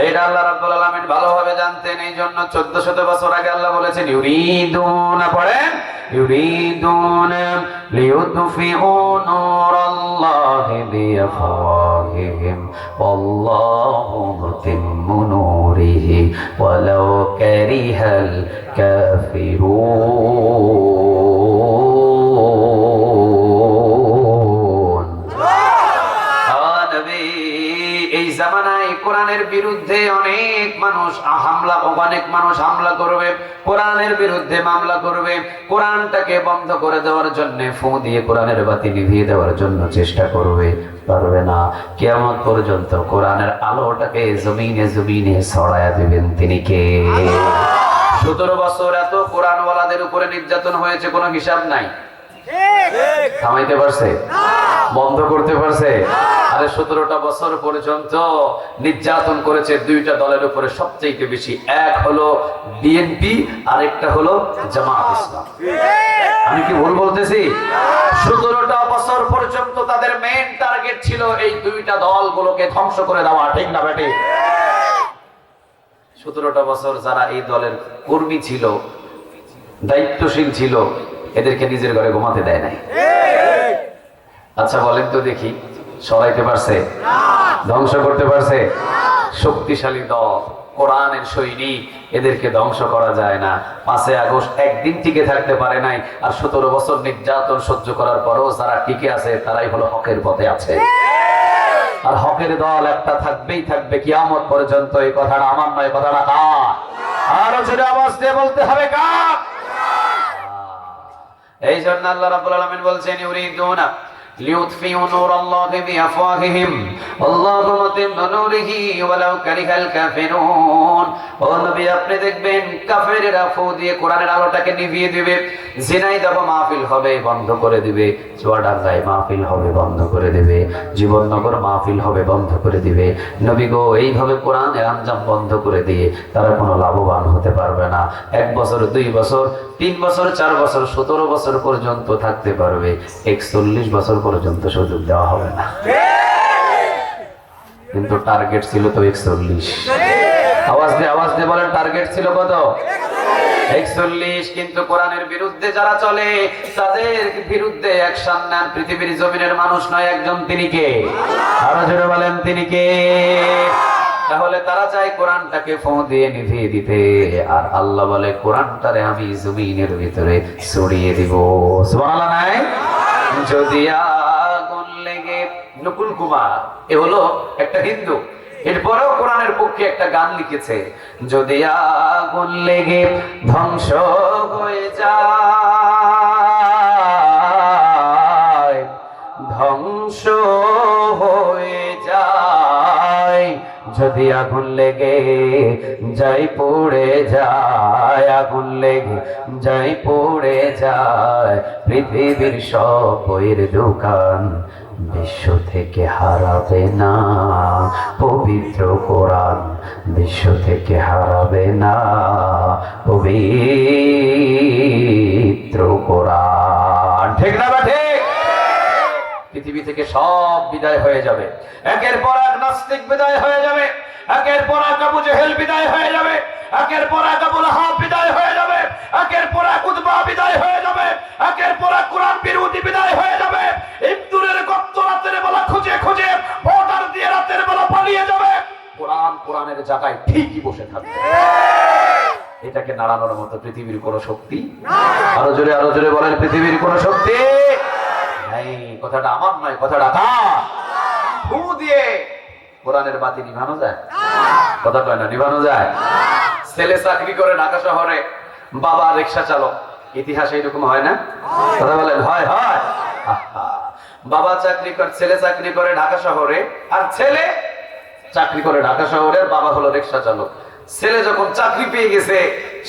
এইটা আল্লাহ রাব্বুল আলামিন ভালোভাবে জানতেন, এই জন্য 1400 বছর আগে আল্লাহ বলেছেন ইউরিদুনা, পড়েন, ইউরিদুনা লিইউতফিউ নূরাল্লাহি বিআফওয়াহিহিম ওয়াল্লাহু মুতিম্মু নূরিহি ওয়ালাউ কারিহাল কাফিরুন। এই জামানায় কোরআনের বিরুদ্ধে অনেক মানুষ হামলা করবে, কোরআনের বিরুদ্ধে মামলা করবে, কোরআনটাকে বন্ধ করে দেওয়ার জন্য, ফু দিয়ে কোরআনের বাতি নিভিয়ে দেওয়ার জন্য চেষ্টা করবে, পারবে না। কিয়ামত পর্যন্ত কোরআনের আলোটাকে জমিনে জমিনে ছড়ায়া দিবেন তিনি কে? 17 বছর এত কোরআনওয়ালাদের উপরে নির্যাতন হয়েছে, কোনো হিসাব নাই। থামাইতে পারছে? বন্ধ করতে পারছে? আরে 17টা বছর পর্যন্ত নির্যাতন করেছে দুইটা দলের উপরে সবচেয়ে বেশি, এক হলো বিএনপি আর একটা হলো জামাত ইসলাম। আমি কি ভুল বলতেছি? 17টা বছর পর্যন্ত তাদের মেইন টার্গেট ছিল এই দুইটা দলগুলোকে ধ্বংস করে দেওয়া, ঠিক না বেটি? 17টা বছর যারা এই দলের কর্মী ছিল, দায়িত্বশীল ছিল, এদেরকে নিজের ঘরে ঘুমাতে দেয় নাই। আচ্ছা বলেন তো দেখি, সরাইতে পারছে? ধ্বংস করতে পারছে? শক্তিশালী দল, কোরআনের সৈনিক, এদেরকে ধ্বংস করা যায় না। 5 আগস্ট একদিন টিকে থাকতে পারে নাই, আর 17 বছর নির্যাতন সহ্য করার পরও যারা টিকে আছে তারাই হলো হকের পথে আছে। আর হকের দল একটা থাকবেই থাকবে কিয়ামত পর্যন্ত। এই কথাটা আমার নয়, কথাটা কার? আরো জোরে আওয়াজ দিয়ে বলতে হবে কার? এই জন্য আল্লাহ রাব্বুল আলামিন বলছেন ইউরিদুনা লিইউতফিউ নূরাল্লাহি বিআফওয়াহিহিম আল্লাহু মুতিম্মু নূরিহি ওয়ালাউ কারিহাল কাফিরুন। ও নবী, আপনি দেখবেন কাফেররা ফু দিয়ে কোরআনের আলোটাকে নিভিয়ে দিবে। ঝিনাইদহ মাহফিল হবে, বন্ধ করে দিবে। চুয়াডাঙ্গায় মাহফিল হবে, বন্ধ করে দিবে। জীবননগর মাহফিল হবে, বন্ধ করে দিবে। নবী গো, এইভাবে কোরআনের আঞ্জাম বন্ধ করে দিয়ে তারা কোনো লাভবান হতে পারবে না। 1 বছর, 2 বছর, 3 বছর, 4 বছর, 17 বছর পর্যন্ত থাকতে পারবে, 41 বছর পর্যন্ত সুযোগ দেওয়া হবে না। কিন্তু টার্গেট ছিল তো 41। আওয়াজ দিয়ে বলেন, টার্গেট ছিল কত? 41। কিন্তু কোরআনের বিরুদ্ধে যারা চলে তাদের বিরুদ্ধে অ্যাকশন নেন পৃথিবীর জমিনের মানুষ নয়, একজন, তিনি কে? আরো জোরে বলেন, তিনি কে? তাহলে তারা চায় কোরআনটাকে ফু দিয়ে নিভিয়ে দিতে, আর আল্লাহ বলে কোরআনটারে আমি জমিনের ভিতরে ছড়িয়ে দিব। সুবহানাল্লাহ নাই? যদি আগুন লেগে, নকুল কুমার এ হলো একটা হিন্দু, এরপরেও কোরআনের পক্ষে একটা গান লিখেছে, যদি আগুন লেগে ধ্বংস হয়ে যায়, ধ্বংস হয়ে যায়, যদি আগুন লেগে যাই পড়ে যায়, আগুন লেগে যাই পড়ে যায়, পৃথিবীর সব বইয়ের দোকান বিশ্ব থেকে হারাবে না পবিত্র কোরআন, বিশ্ব থেকে হারাবে না পবিত্র কোরআন। ঠিক না ঠিক? পৃথিবী থেকে সব বিদায় হয়ে যাবে, একের পর এক নাস্তিক বিদায় হয়ে যাবে, একের পর এক আবু জেহেল বিদায় হয়ে যাবে, একের পর এক আবু লাহাব বিদায় হয়ে যাবে, একের পর এক উতবা বিদায় হয়ে যাবে, একের পর এক কোরআন বিরোধী বিদায় হয়ে যাবে। ইন্দুরের গর্ত রাতের বেলা খুঁজে খুঁজে বর্ডার দিয়ে রাতের বেলা পালিয়ে যাবে, কোরআনের জায়গায় ঠিকই বসে থাকবে। এটাকে নাড়ানোর মতো পৃথিবীর কোন শক্তি? আরো জোরে বলেন, পৃথিবীর কোন শক্তি নাই। কথাটা আমার নয়, কথাটা কার? ফু দিয়ে কোরআনের বাতি নিভানো যায়? কথা কয় না, নিভানো যায়? ছেলে চাকরি করে ঢাকা শহরে, বাবা রিক্সা চালক, ইতিহাসে এরকম হয় না? কথা বলেন, হয়? বাবা চাকরি করে, ছেলে চাকরি করে ঢাকা শহরে, আর ছেলে চাকরি করে ঢাকা শহরের, বাবা হলো রিক্সা চালক। ছেলে যখন চাকরি পেয়ে গেছে,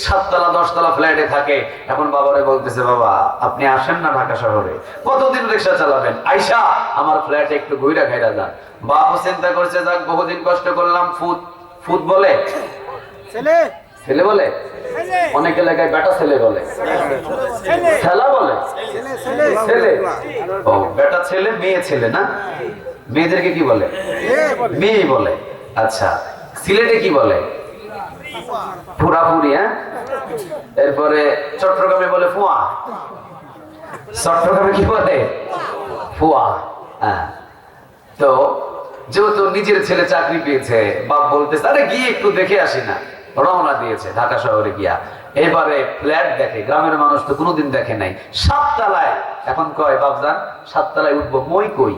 7 তলা 10 তলা ফ্ল্যাটে থাকে, এখন বাবারে বলতেছে, বাবা আপনি আসেন না ঢাকা শহরে, কতদিন রিক্সা চালাবেন, আইসা আমার ফ্ল্যাটে একটু ঘুরে খাইরা যান। বাপও চিন্তা করছে, যাক বহুদিন কষ্ট করলাম, ফুট বলে ছেলে বলে, অনেক এলাকায় বেটা ছেলে বলে, ছেলা বলে, ছেলে। ও বেটা ছেলে, মেয়ে ছেলে না, মেয়েদেরকে কি বলে? মেয়ে বলে। আচ্ছা, সিলেটে কি বলে? পুরাপুরি। হ্যাঁ, এরপরে চট্টগ্রামে বলে ফুয়া। চট্টগ্রামে কি বলে? ফুয়া। হ্যাঁ, তো যেহেতু নিজের ছেলে চাকরি পেয়েছে, বাপ বলতেছে, আরে গিয়ে একটু দেখে আসি না, রওনা দিয়েছে ঢাকা শহরে গিয়া। এবারে ফ্ল্যাট দেখে, গ্রামের মানুষ তো কোনোদিন দেখে নাই, 7 তলায়। এখন কয়, বাপজান 7 তলায় উঠবো, মই কই?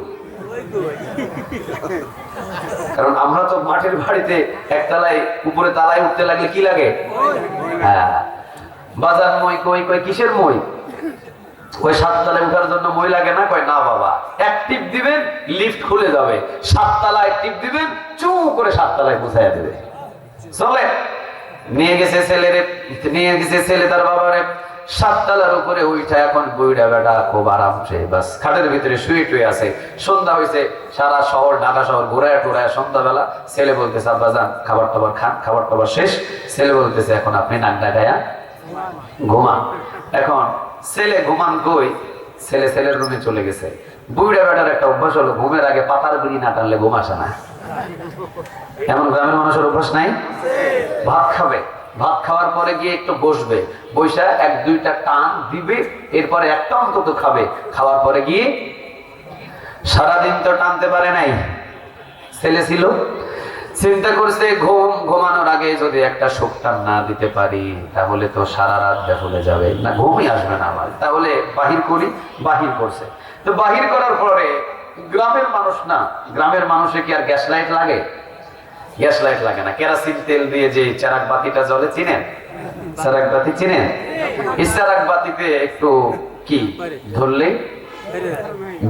কারণ আমরা তো মাটির বাড়িতে একতলায় উপরে তালায় উঠতে লাগলে কি লাগে? হ্যাঁ, বাজার মই কই? কই কিসের মই? ওই 7 তলায় উঠার জন্য মই লাগে না? কয় না বাবা, এক টিপ দিবেন লিফট খুলে যাবে, 7 তলায় টিপ দিবেন চু করে 7 তলায় পৌঁছায় দেবে। চলে নিয়ে গেছে ছেলে তার বাবারে 7 তলার উপরে উঠা। এখন বুইড়া বেটা খুব আরামসে বাস খাটের ভিতরে শুয়ে টুয়ে আছে। সন্ধ্যা হয়েছে, সারা শহর ঢাকা শহর ঘুরায় টুরায় সন্ধ্যাবেলা ছেলে বলতেছে, আব্বা যান খাবার টাবার খান। খাবার টাবার শেষ, ছেলে বলতেছে, এখন আপনি নাক ডাকায়া ঘুমান। এখন ছেলে ঘুমান কই? ছেলের রুমে চলে গেছে। বুইড়া বেটার একটা অভ্যাস হলো, ঘুমের আগে পাতার বিড়ি না টানলে ঘুম আসে না। এমন গ্রামের মানুষের অভ্যাস নাই? ভাত খাবে, ভাত খাওয়ার পরে গিয়ে একটু বসবে, বৈশা 1-2টা টান দিবে, এরপরে একটা অন্তত খাবে। খাওয়ার পরে গিয়ে সারাদিন তো টানতে পারে নাই, ছেলে ছিল, চিন্তা করছে ঘুমানোর আগে যদি একটা শোক টান না দিতে পারি তাহলে তো সারা রাত বেহুলে যাবে, না ঘুমই আসবে না আমার, তাহলে বাহির করি। বাহির করছে, তো বাহির করার পরে গ্রামের মানুষ না, গ্রামের মানুষে কি আর গ্যাস লাইট লাগে? গ্যাস লাইট লাগে না, কেরোসিন তেল দিয়ে যে চারাক বাতিটা জ্বলে, চিনেন? চারাক বাতি চিনেন? এই চারাক বাতিতে একটু কি ধরলে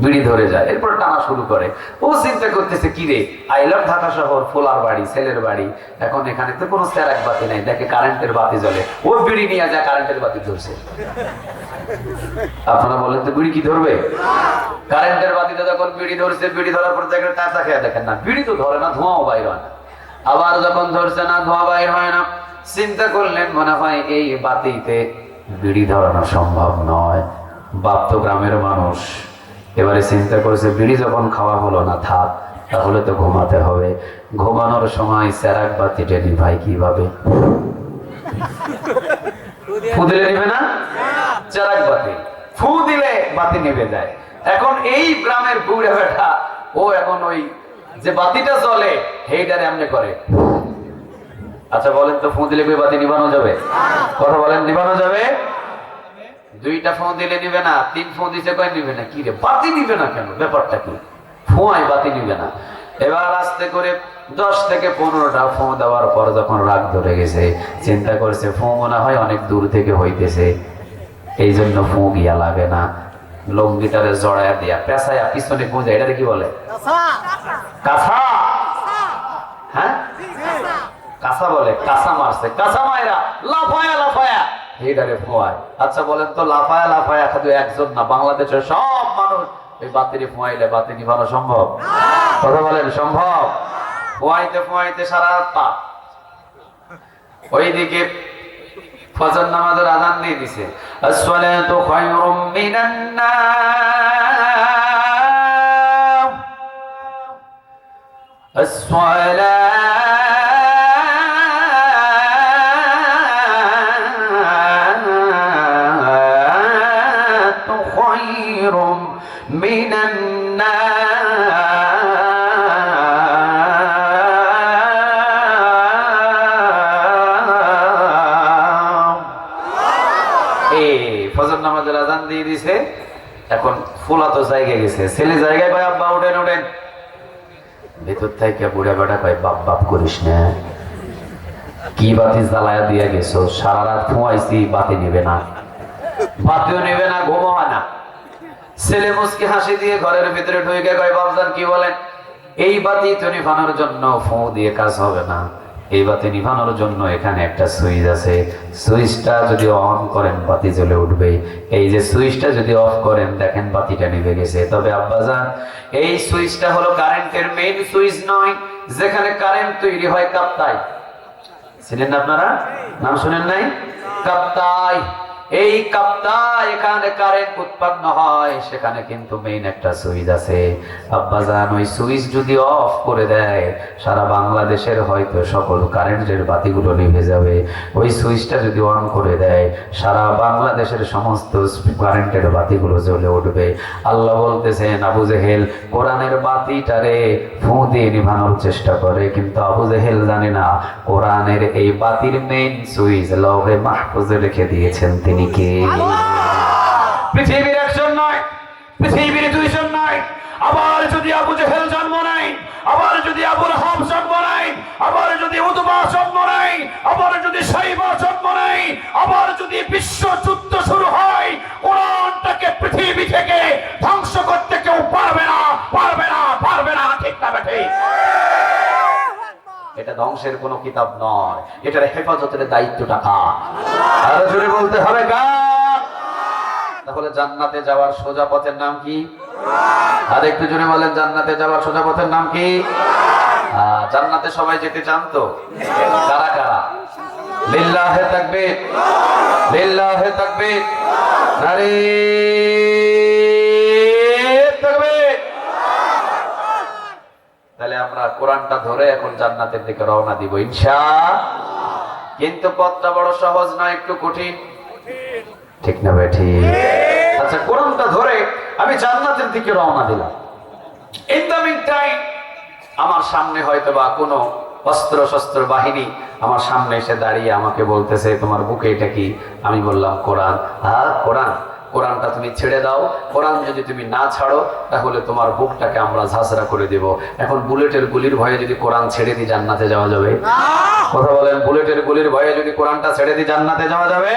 বিড়ি ধরে যায়, এরপর টানা শুরু করে। ও চিন্তা করতেছে, কি রে আইলাম ঢাকা শহর, ফোলার বাড়ি, ছেলের বাড়ি, এখন এখানে তো কোনো চারাক বাতি নাই, দেখে কারেন্টের বাতি জ্বলে, ও বিড়ি নিয়ে যায় কারেন্টের বাতি ধরছে। আপনারা বলেন তো বিড়ি কি ধরবে? কারেন্টের বাতিতে যখন বিড়ি ধরছে, বিড়ি ধরার পর দেখেন কাঁচা খেয়ে দেখেন না, বিড়ি তো ধরে না, ধোঁয়াও বাইর হয় না। আবার যখন ধরছে না, ধোঁয়া বাইর হয় না, চিন্তা করলেন মনে হয় এই বাতিতে বিড়ি ধরানো সম্ভব নয়। বাপ তো গ্রামের মানুষ, এবারে চিন্তা করেছে বিড়ি যখন খাওয়া হলো না, থাক, তাহলে তো ঘুমাতে হবে। ঘুমানোর সময় চারাক বাতিটা নিভাই কিভাবে? ফু দিলে নিবে না? চারাক বাতি ফু দিলে বাতি নিভে যায়। এখন এই গ্রামের বুড়া বেটা ও এখন ওই যে বাতিটা জ্বলে সেইটারে এমনি করে। আচ্ছা বলেন তো, ফু দিলে বাতি নিভানো যাবে? কথা বলেন, নিভানো যাবে? 2টা ফোঁ দিলে নিবে না, 3 ফোঁ দিছে কয় নিবে না। কি রে বাতি নিবে না কেন? ব্যাপারটা কি? ফোঁয়ায় বাতি নিবে না। এবার আস্তে করে 10 থেকে 15টা ফোঁ দেওয়ার পর যখন রাগ ধরে গেছে, চিন্তা করছে ফোঁ মনে হয় অনেক দূর থেকে হইতেছে, এই জন্য ফোঁ গিয়া লাগে না, লঙ্গিটারে জড়ায়া দিয়া পেঁচায়া পিছনে গুঁজা, এটারে কি বলে? কাঁচা। হ্যাঁ, কাঁচা বলে, কাঁচা মারছে, কাঁচা মায়েরা লাফায়া এইটারে ফোয়ায়। আচ্ছা বলেন তো, লাফায়া শুধু একজন না, বাংলাদেশের সব মানুষ এই বাতিরে ফোয়াইলে বাতি নিভানো সম্ভব? কথা বলেন, সম্ভব? ফোয়াইতে সারা রাত পা। ওইদিকে ফজর নামাজের আযান দিয়ে দিছে, আসসালাতু খায়রুম মিনান নাম, আসসালাতু খায়রুম মিনান ফজর নামাজের আযান দিয়ে দিছে। এখন ফুলা তো জায়গায় গেছে, ছেলে জায়গায় ভাই আব্বা উঠেন। ভেতর থেকে বুড়া বেটা কয়, বাপ করিস না, কি বাতি জ্বালায়া দিয়া গেছো, সারা রাত ফোঁয়াইছি, বাতি নিবে না, বাতিও নিবে না, ঘুমও হয় না। ছেলে মুচকি হাসি দিয়ে ঘরের ভিতরে ঢুকে কয়, বাপজান কি বলেন? এই বাতি তো নিভানোর জন্য ফু দিয়ে কাজ হবে না, এই বাতি নিভানোর জন্য এখানে একটা সুইচ আছে, সুইচটা যদি অন করেন বাতি জ্বলে উঠবে। এই যে সুইচটা যদি অফ করেন দেখেন বাতিটা নিভে গেছে। তবে আব্বাজান, এই সুইচটা হলো কারেন্টের মেইন সুইচ নয়, যেখানে কারেন্ট তৈরি হয় কাপ্তায়। চিনেন না আপনারা? নাম শুনেন নাই? কাপ্তায়, এই কাপ্তায় এখানে কারেন্ট উৎপন্ন হয়, সেখানে কিন্তু মেইন একটা সুইচ আছে। আব্বাজান, ওই সুইচ যদি অফ করে দেয় সারা বাংলাদেশের হয়তো সকল কারেন্টের বাতিগুলো নিভে যাবে। ওই সুইচটা যদি অন করে দেয় সারা বাংলাদেশের সমস্ত কারেন্টের বাতিগুলো জ্বলে উঠবে। আল্লাহ বলতেছেন, আবু জেহেল কোরআনের বাতিটারে ফু দিয়ে নিভানোর চেষ্টা করে, কিন্তু আবু জেহেল জানে না কোরআনের এই বাতির মেইন সুইচ লৌহে মাহফুজে রেখে দিয়েছেন তিনি কে? পৃথিবীর একজন নয়, পৃথিবীর দুইজন নয়। আবার যদি আবু জেহেল জন্ম নেয়, আবার যদি আবু লাহাব জন্ম নেয়, আবার যদি উতবা জন্ম নেয়, আবার যদি সাইবা জন্ম নেয়, আবার যদি বিশ্ব যুদ্ধ শুরু হয়, কোরআনটাকে পৃথিবী থেকে ধ্বংস করতে কেউ পারবে না, পারবে না, পারবে না। ঠিক না বেঠিক? এটা ধ্বংসের কোন কিতাব নয়, এটার হেফাজতের দায়িত্বটা কার? আরো জোরে বলতে হবে কার? তাহলে জান্নাতে যাওয়ার সোজা পথের নাম কি? আর একটু জোরে বলেন, জান্নাতে যাওয়ার সোজা পথের নাম কি? জান্নাতে সবাই যেতে চান তো? কারা কারা? লিল্লাহে তাকবীর, লিল্লাহে তাকবীর, নারে তাকবীর। তাহলে আমরা কোরআনটা ধরে এখন জান্নাতের দিকে রওনা দিব ইনশাআল্লাহ। কিন্তু পথটা বড় সহজ নয়, একটু কঠিন। ঠিক না ভাই? ঠিক। আচ্ছা, কোরআনটা ধরে আমি জান্নাতের দিকে রওনা দিলাম। ইন দ্য মিন টাইম আমার সামনে হয়তো বা কোনো অস্ত্র শস্ত্র বাহিনী আমার সামনে এসে দাঁড়িয়ে আমাকে বলতেছে, তোমার বুকে এটা কি? আমি বললাম কোরআন। কোরআন? কোরআনটা তুমি ছেড়ে দাও, কোরআন যদি তুমি না ছাড়ো তাহলে তোমার বুকটাকে আমরা ঝাঁঝরা করে দেব। এখন বুলেটের গুলির ভয়ে যদি কোরআন ছেড়ে দিই জান্নাতে যাওয়া যাবে? কথা বলেন, বুলেটের গুলির ভয়ে যদি কোরআনটা ছেড়ে দিই জান্নাতে যাওয়া যাবে?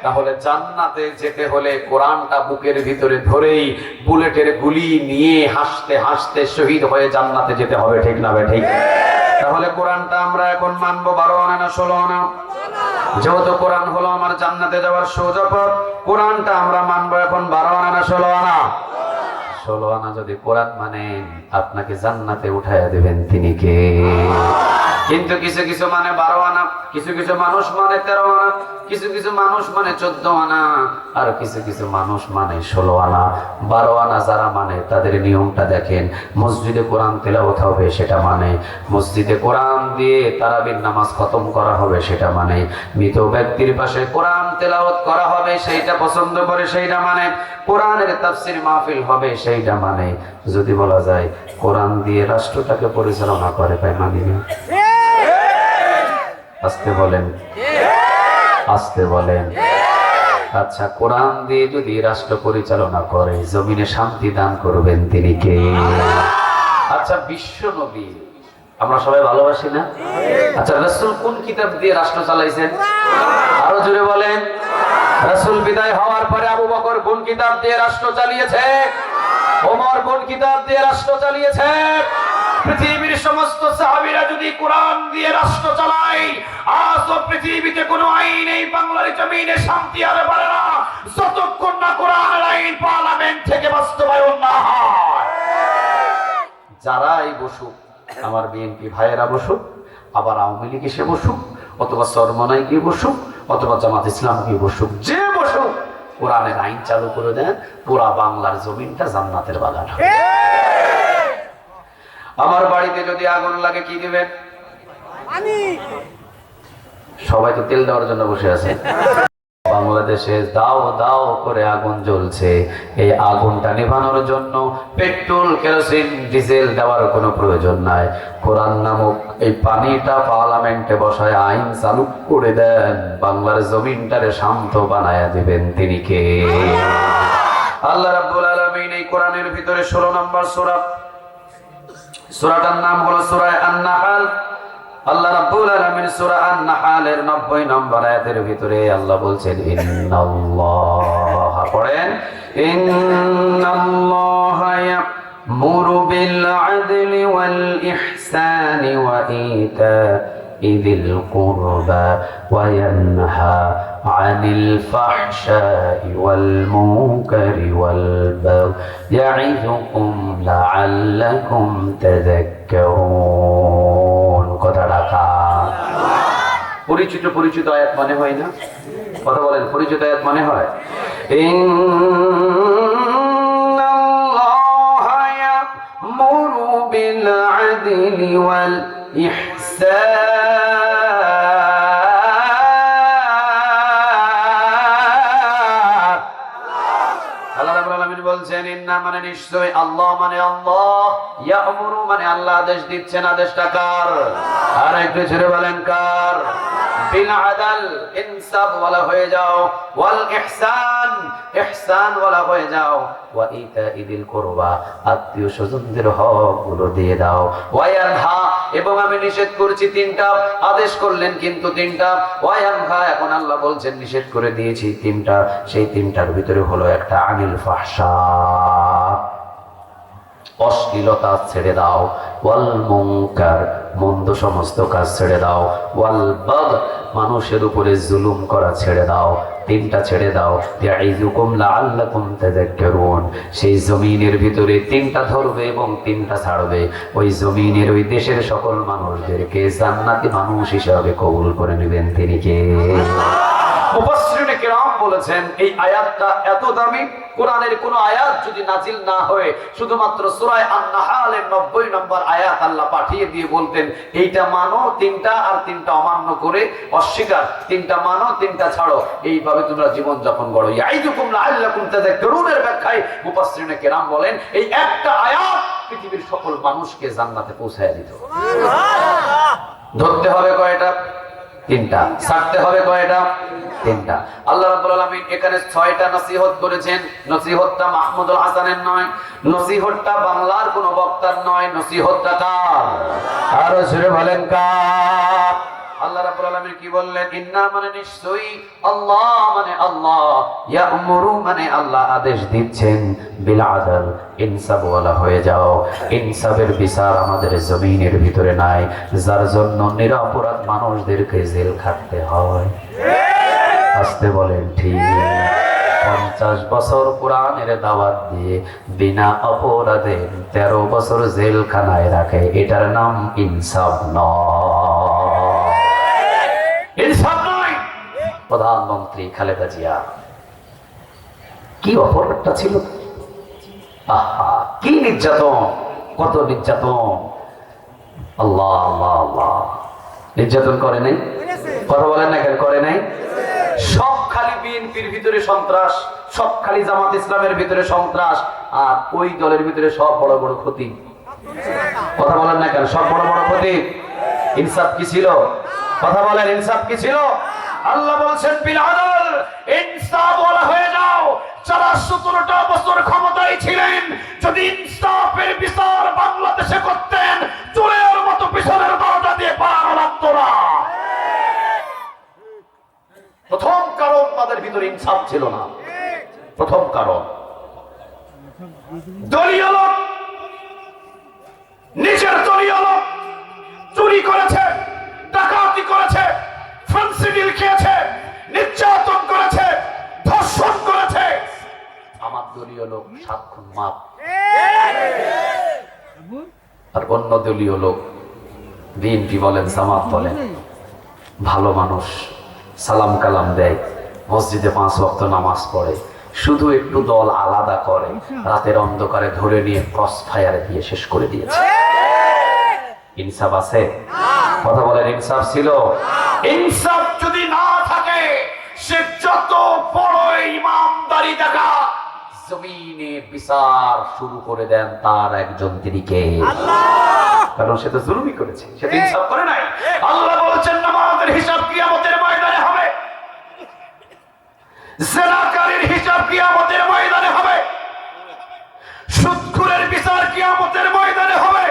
তাহলে জান্নাতে যেতে হলে কোরআনটা বুকের ভিতরে ধরেই বুলেটের গুলি নিয়ে হাসতে হাসতে শহীদ হয়ে জান্নাতে যেতে হবে। ঠিক না ভাই? ঠিক। তাহলে কোরআনটা আমরা এখন মানবো 12 আনা না 16 আনা? যেহেতু কোরআন হলো আমার জান্নাতে যাওয়ার সোজা পথ, কোরআনটা আমরা মানবো এখন 12 আনা না 16 আনা? 16 আনা যদি কোরআন মানেন আপনাকে জান্নাতে উঠাইয়া দেবেন তিনি কে? কিন্তু কিছু কিছু মানে 12 আনা, কিছু কিছু মানুষ মানে 13 আনা, কিছু কিছু মানুষ মানে 14 আনা, আর কিছু কিছু মানুষ মানে 16 আনা। 12 আনা যারা মানে তাদের নিয়মটা দেখেন, মসজিদে কোরআন তেলাওয়াত হবে সেটা মানে, মসজিদে কোরআন দিয়ে তারাবির নামাজ খতম করা হবে সেটা মানে, মৃত ব্যক্তির পাশে কোরআন তেলাওয়াত করা হবে সেইটা পছন্দ করে সেইটা মানে, কোরআনের তাফসীর মাহফিল হবে সেইটা মানে। যদি বলা যায় কোরআন দিয়ে রাষ্ট্রটাকে পরিচালনা করে, তাই মানি না? আস্তে বলেন, আস্তে বলেন। আচ্ছা, কোরআন দিয়ে যদি রাষ্ট্র পরিচালনা করে জমিনে শান্তি দান করবেন তিনি কে? আচ্ছা, বিশ্ব নবী আমরা সবাই ভালোবাসি না? আচ্ছা, রাসূল কোন কিতাব দিয়ে রাষ্ট্র চালাইছেন? আরো জোরে বলেন। রাসূল বিদায় হওয়ার পরে আবু বকর কোন কিতাব দিয়ে রাষ্ট্র চালিয়েছে? ওমর কোন কিতাব দিয়ে রাষ্ট্র চালিয়েছে? পৃথিবীর সমস্ত সাহাবীরা যদি কোরআন দিয়ে রাষ্ট্র চালায়, আজ পৃথিবীতে কোনো আইন এই বাংলার জমিনে শান্তি আর পারে না যতক্ষণ না কোরআনের আইন পার্লামেন্ট থেকে বাস্তবায়ন না হয়। যারাই বসুক, আমার বিএনপি ভাইয়েরা বসুক, আবার আওয়ামী লীগ এসে বসুক, অথবা চরমনাই গিয়ে বসুক, অথবা জামাত ইসলাম গিয়ে বসুক, যে বসুক, কোরআনের আইন চালু করে দেন, পুরা বাংলার জমিনটা জান্নাতের বাগান হবে। আমার বাড়িতে যদি আগুন লাগে কি দিবেন? সবাই তো তেল দেওয়ার জন্য বসে আছে। বাংলাদেশে দাও দাও করে আগুন জ্বলছে, এই আগুনটা নেভানোর জন্য পেট্রোল, কেরোসিন, ডিজেল দেওয়ার কোনো প্রয়োজন নাই। কোরআন নামক এই পানিটা পার্লামেন্টে বসায় আইন চালু করে দেন, বাংলার জমিনটারে শান্ত বানায়া দিবেন তিনি কে? আল্লাহ রাব্বুল আলামিন এই কোরআনের ভিতরে 16 নম্বর সূরা, সূরাটার নাম হলো সূরা আন-নাহল। আল্লাহ রাব্বুল আলামিন সূরা আন-নাহলের 90 নম্বর আয়াতের ভিতরে আল্লাহ বলছেন, ইন্নাল্লাহ, পড়েন, ইন্নাল্লাহা মুরু বিল আদলি ওয়াল ইহসানি ওয়া ইতা'i যিল কুরবা ওয়া ইয়ানহা আনিল ফাহশাই ওয়াল মুনকারি ওয়াল বাগই ইয়া'iযুকুম লা'আল্লাকুম তাযাক্কারুন। কথাটা কার? পরিচিত পরিচিত আয়াত মনে হয় না? কথা বলেন, পরিচিত আয়াত মনে হয়? ইন্নাল্লাহা ইয়া'মুরু বিল আদলি ওয়াল ইহসান। আল্লাহ রাব্বুল আলামিন বলছেন, ইন্না মানে নিশ্চয়, আল্লাহ মানে আল্লাহ, ইয়া'মুরু মানে আল্লাহ আদেশ দিচ্ছেন। আদেশটা কার? আর একটু ছেড়ে বলেন কার? বিল আদল, ইনসাফ ওয়ালা হয়ে যাও, ওয়াল ইহসান, ইহসান ওয়ালা হয়ে যাও, ওয়া ইতা'i যিল কুরবা, আত্মীয় স্বজনদের হক গুলো দিয়ে দাও, ওয়া ইয়ানহা, এবং আমি নিষেধ করছি তিনটা, আদেশ করলেন কিন্তু তিনটা, ওয়া ইয়ানহা, এখন আল্লাহ বলছেন নিষেধ করে দিয়েছি তিনটা, সেই তিনটার ভিতরে হলো একটা আনিল ফাহশা, অশ্লীলতা ছেড়ে দাও, ওয়াল মুনকার, মন্দ সমস্ত কাজ ছেড়ে দাও, ওয়াল বাগই, মানুষের উপরে জুলুম করা ছেড়ে দাও, তিনটা ছেড়ে দাও। ইয়া'iযুকুম লা'আল্লাকুম তাযাক্কারুন, সেই জমিনের ভিতরে তিনটা ধরবে এবং তিনটা ছাড়বে, ওই জমিনের ওই দেশের সকল মানুষদেরকে জান্নাতি মানুষ হিসাবে কবুল করে নেবেন তিনি কে? মুফাসসিরিনে কিরাম বলেছেন এই আয়াতটা এত দামি, কোরআনের কোন আয়াত যদি নাজিল না হয়ে শুধুমাত্র সূরা আন-নাহলের 90 নম্বর আয়াত আল্লাহ পাঠিয়ে দিয়ে বলতেন এইটা মানো তিনটা, আর তিনটা অমান্য করে অস্বীকার, তিনটা মানো তিনটা ছাড়ো, এইভাবে তোমরা জীবন যাপন করো। ইয়া'iযুকুম লা'আল্লাকুম তাযাক্কারুনের ব্যাখ্যায় মুফাসসিরিনে কিরাম বলেন এই একটা আয়াত পৃথিবীর সকল মানুষকে জান্নাতে পৌঁছায় দিত। ধরতে হবে কয়টা? তিনটা। ছাড়তে হবে কয়টা? তিনটা। আল্লাহ রাব্বুল আলামিন এখানে 6টা নসিহত করেছেন। নসিহতটা মাহমুদুল হাসানের নয়, নসিহতটা বাংলার কোন বক্তার নয়, নসিহতটা কার? আরো জোরে বলেন কার? আল্লাহ রাব্বুল আলামিন কি বললেন? ইন্না মানে নিশ্চয়ই, আল্লাহ মানে আল্লাহ, ইয়া'মুরু মানে আল্লাহ আদেশ দিচ্ছেন, বিল আদল, ইনসাফ ওয়ালা হয়ে যাও। ইনসাফের বিচার আমাদের জমিনের ভিতরে নাই, যার জন্য নিরপরাধ মানুষদেরকে জেল খাটতে হয়। আসতে বলেন ঠিক। 50 বছর কোরআনের দাওয়াত দিয়ে বিনা অপরাধে 13 বছর জেলখানায় রাখে, এটার নাম ইনসাফ নয়। ইনসাফ নয়। প্রধানমন্ত্রী খালেদা জিয়া কি অপরাধটা ছিল? আহা, কি নির্যাতন, কত নির্যাতন! আল্লাহ আল্লাহ আল্লাহ, নির্যাতন করে নাই? কথা বলেন না কেন করে নাই? সব খালি বিএনপির ভিতরে সন্ত্রাস, সব খালি জামাত ইসলামের ভিতরে সন্ত্রাস, আর ওই দলের ভিতরে সব বড় বড় ক্ষতি। কথা বলেন না কেন? সব বড় বড় ক্ষতি। ইনসাফ কি ছিল? কথা বলেন, ইনসাফ কি ছিল? আল্লাহ বলছেন বিল আদল, ইনসাফ ওয়ালা হয়ে যাও। যারা 17টা বছর ক্ষমতায় ছিলেন, যদি ইনসাফের বিচার বাংলাদেশে করতেন, চোরের মতো পিছনের দরজা দিয়ে পার লাগতো না। প্রথম কারণ তাদের ভিতরে ইনসাফ ছিল না। প্রথম কারণ দলীয় লোক, নিজের দলীয় লোক চুরি করেছে, ডাকাতি করেছে, ফেন্সিডিল খেয়েছে, নির্যাতন করেছে, ধর্ষণ করেছে। আমার দলীয় লোক 7 খুন মাপ, আর অন্য দলীয় লোক বিএনপি বলেন, জামাত বলেন, ভালো মানুষ, সালাম কালাম দেয়, মসজিদে 5 ওয়াক্ত নামাজ পড়ে, শুধু একটু দল আলাদা করে, রাতের অন্ধকারে ধরে নিয়ে ক্রস ফায়ারে দিয়ে শেষ করে দিয়েছে। ইনসাফ আছে? কথা বলেন, ইনসাফ ছিল? ইনসাফ যদি না থাকে, সে যত বড় ইমানদারি দেখা জমিনে বিচার শুরু করে দেন, তার একজন তিনি কে? কারণ সে তো জুলুমি করেছে, সে তো ইনসাফ করে নাই। আল্লাহ বলেছেন নামাজের হিসাব কিয়ামতের ময়দানে হবে, জিনাকারীর হিসাব কিয়ামতের ময়দানে হবে, সুদখোরের বিচার কিয়ামতের ময়দানে হবে।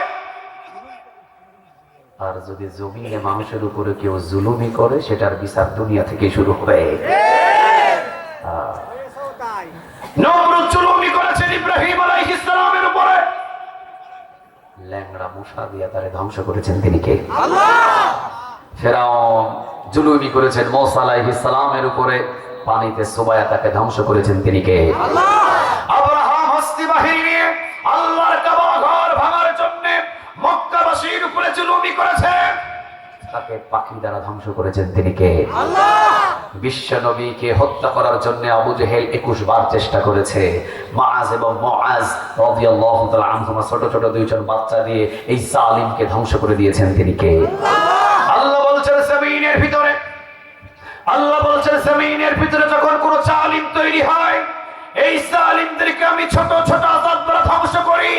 আর যদি জমিনে মানুষের উপরে কেউ জুলুমি করে, সেটার বিচার দুনিয়া থেকে শুরু হবে। নমরুদ জুলুমি করেছেন ইব্রাহিম আলাইহিস সালামের উপরে, মশা দিয়া তারে ধ্বংস করেছেন তিনি কে? ফেরাউন জুলুমি করেছেন মূসা আলাইহিস সালামের উপরে, পানিতে সুবায়া তাকে ধ্বংস করেছেন তিনি কে? আব্রাহাম হস্তি বাহিনী নিয়ে আল্লাহর কাবা ঘর ভাঙার জন্য মক্কাবাসীর উপরে জুলুমি করেছেন, তাকে পাখি দ্বারা ধ্বংস করেছেন তিনি কে? বিশ্ব নবীকে হত্যা করার জন্য আবু জেহেল 21 বার চেষ্টা করেছে। মাআজ এবং মুআজ রাদিয়াল্লাহু তাআলা আনহুমা ছোট ছোট দুইজন বাচ্চা দিয়ে এই জালিমকে ধ্বংস করে দিয়েছেন তিনি কে? আল্লাহ বলছেন জমিনের ভিতরে, আল্লাহ বলছেন জমিনের ভিতরে যখন কোন জালিম তৈরি হয়, এই জালিমদেরকে আমি ছোট ছোট আযাব দ্বারা ধ্বংস করি।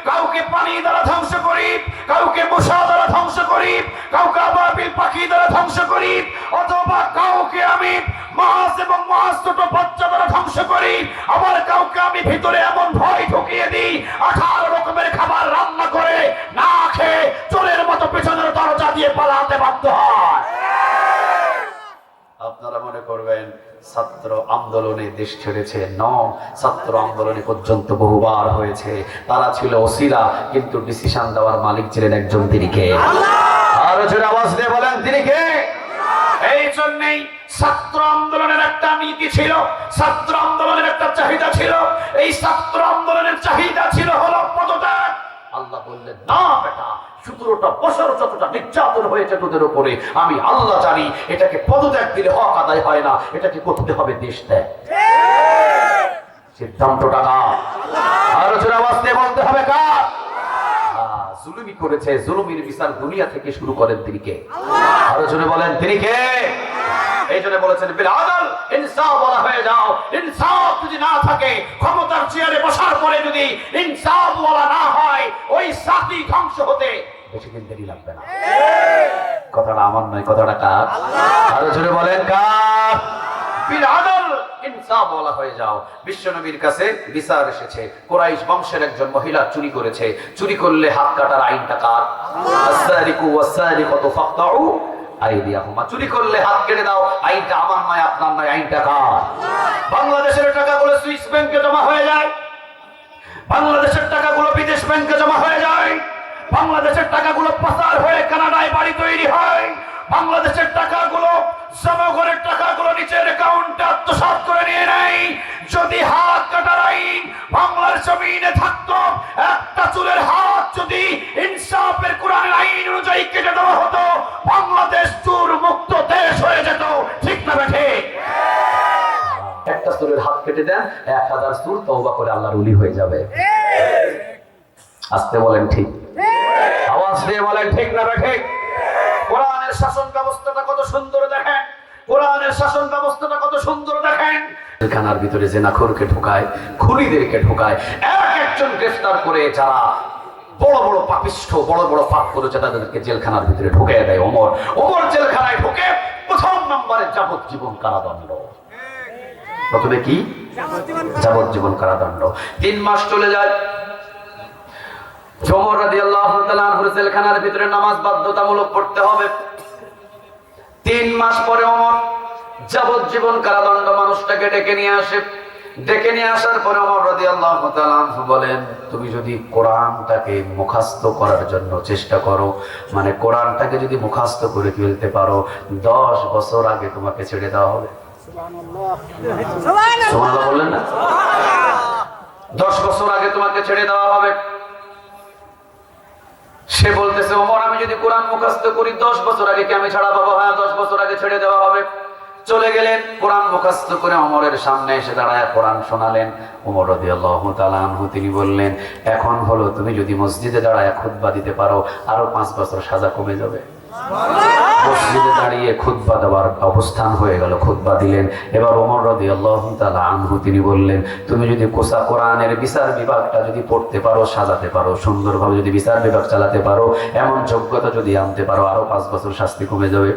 কাউকে পানি দ্বারা ধ্বংস করি, কাউকে মশা দ্বারা ধ্বংস করি, কাউকে আবাবিল পাখি দ্বারা ধ্বংস করি, অথবা কাউকে আমি মাছ এবং মাছ ছোট বাচ্চা দ্বারা ধ্বংস করি, আবার কাউকে আমি ভিতরে এমন ভয় ঢুকিয়ে দিই 18 রকমের খাবার রান্না করে না খেয়ে চোরের মতো পেছনের দরজা দিয়ে পালাতে বাধ্য হয়। আপনারা মনে করবেন ছাত্র আন্দোলনে দেশ ছেড়েছে? ছাত্র আন্দোলনে পর্যন্ত বহুবার হয়েছে, তারা ছিল ওসিলা, কিন্তু ডিসিশন দেওয়ার মালিক ছিলেন একজন, তিনি কে? আরো জোরে আওয়াজ দিয়ে বলেন তিনি কে? এই জন্যই ছাত্র আন্দোলনের একটা নীতি ছিল, ছাত্র আন্দোলনের একটা চাহিদা ছিল। এই ছাত্র আন্দোলনের চাহিদা ছিল হলো পদত্যাগ। আল্লাহ বললেন, না বেটা, 17টা বছর যতটা নির্যাতন হয়েছে তোদের উপরে আমি আল্লাহ জানি, এটাকে পদত্যাগ দিলে হক আদায় হয় না, এটাকে করতে হবে দেশ ত্যাগ। সিদ্ধান্তটা কার? আরো জোরে আওয়াজ দিয়ে বলতে হবে কার? জুলুমি করেছে, জুলুমের বিচার দুনিয়া থেকে শুরু করেন তিনি কে? আরো জোরে বলেন তিনি কে? এই জন্য বলেছেন বিল আদল ইনসাফ ওয়ালা হয়ে যাও। ইনসাফ যদি না থাকে, ক্ষমতার চেয়ারে বসার পরে যদি ইনসাফ ওয়ালা না হয়, ওই জাতি ধ্বংস হতে বেশি দিন দেরি লাগবে না। কথাটা আমার নয়, কথাটা কার? আরো জোরে বলেন কার? বিল আদল ইনসাফ ওয়ালা হয়ে যাও। বিশ্বনবীর কাছে বিচার এসেছে, কুরাইশ বংশের একজন মহিলা চুরি করেছে, চুরি করলে হাত কাটার আইনটা কার? আস-সারিকু ওয়াস-সারিকাতু ফাকতাউ আইদিয়াহুমা। চুরি করলে হাত কেটে দাও, আইনটা আমার নয়, আপনার নয়, আইনটা কার? বাংলাদেশের টাকাগুলো সুইস ব্যাংকে জমা হয়ে যায়, বাংলাদেশের টাকাগুলো বিদেশ ব্যাংকে জমা হয়ে যায়, বাংলাদেশের টাকাগুলো পাচার হয়ে কানাডায় বাড়ি তৈরি হয়, বাংলাদেশের টাকাগুলো জনগণের টাকাগুলো নিচের অ্যাকাউন্টে আত্মসাৎ করে নিয়ে নেয়। যদি হাত কাটার আইন বাংলার জমিনে থাকতো, একটা চুলের হাত যদি ইনসাফের কোরআনের আইন অনুযায়ী কেটে দেওয়া হতো, বাংলাদেশ চুর মুক্ত দেশ হয়ে যেত। ঠিক না বেঠে? একটা চুলের হাত কেটে দেন, 1000 চুল তওবা করে আল্লাহর ওলি হয়ে যাবে। আস্তে বলেন ঠিক, আওয়াজ দিয়ে বলেন ঠিক না বেঠে? কোরআনের শাসন ব্যবস্থাটা কত সুন্দর দেখেন, কোরআনের শাসন ব্যবস্থাটা কত সুন্দর দেখেন। জেলখানার ভিতরে জেনাখোরকে ঢোকায়, খুনিদেরকে ঢোকায়, একজন গ্রেফতার করে যারা বড় বড় পাপিষ্ঠ, বড় বড় পাপ করেছে তাদেরকে জেলখানার ভিতরে ঢুকিয়ে দেয় ওমর। ওমর জেলখানায় ঢুকে প্রথম নম্বরে যাবজ্জীবন কারাদণ্ড। প্রথমে কি? যাবজ্জীবন কারাদণ্ড। 3 মাস চলে যায়। ওমর রাদিয়াল্লাহু তাআলা আনহু জেলখানার ভিতরে নামাজ বাধ্যতামূলক পড়তে হবে। 3 মাস পরে ওমর যাবজ্জীবন কারাদণ্ড মানুষটাকে ডেকে নিয়ে আসে। ডেকে নিয়ে আসার পরে ওমর রাদিয়াল্লাহু তাআলা আনহু বলেন, তুমি যদি কোরআনটাকে মুখস্থ করার জন্য চেষ্টা করো, মানে কোরআনটাকে যদি মুখস্থ করে ফেলতে পারো, 10 বছর আগে তোমাকে ছেড়ে দেওয়া হবে। সুবহানাল্লাহ বললেন না? 10 বছর আগে তোমাকে ছেড়ে দেওয়া হবে। সে বলতেছে, ওমর আমি যদি কোরআন মুখস্থ করি 10 বছর আগে কি আমি ছাড়া পাবো? হ্যাঁ, 10 বছর আগে ছেড়ে দেওয়া হবে। চলে গেলেন, কোরআন মুখস্থ করে ওমরের সামনে এসে দাঁড়ায় কোরআন শোনালেন। ওমর রাদিয়াল্লাহু তাআলা আনহু তিনি বললেন, এখন হলো তুমি যদি মসজিদে দাঁড়ায় খুতবা দিতে পারো, আরো 5 বছর সাজা কমে যাবে। মসজিদে দাঁড়িয়ে খুতবা দেওয়ার অবস্থান হয়ে গেল, খুতবা দিলেন। এবার ওমর রাদিয়াল্লাহু তাআলা আনহু তিনি বললেন, তুমি যদি কোরআনের বিচার বিভাগটা যদি পড়তে পারো, সাজাতে পারো, সুন্দরভাবে যদি বিচার বিভাগ চালাতে পারো, এমন যোগ্যতা যদি আনতে পারো, আরো 5 বছর শাস্তি কমে যাবে।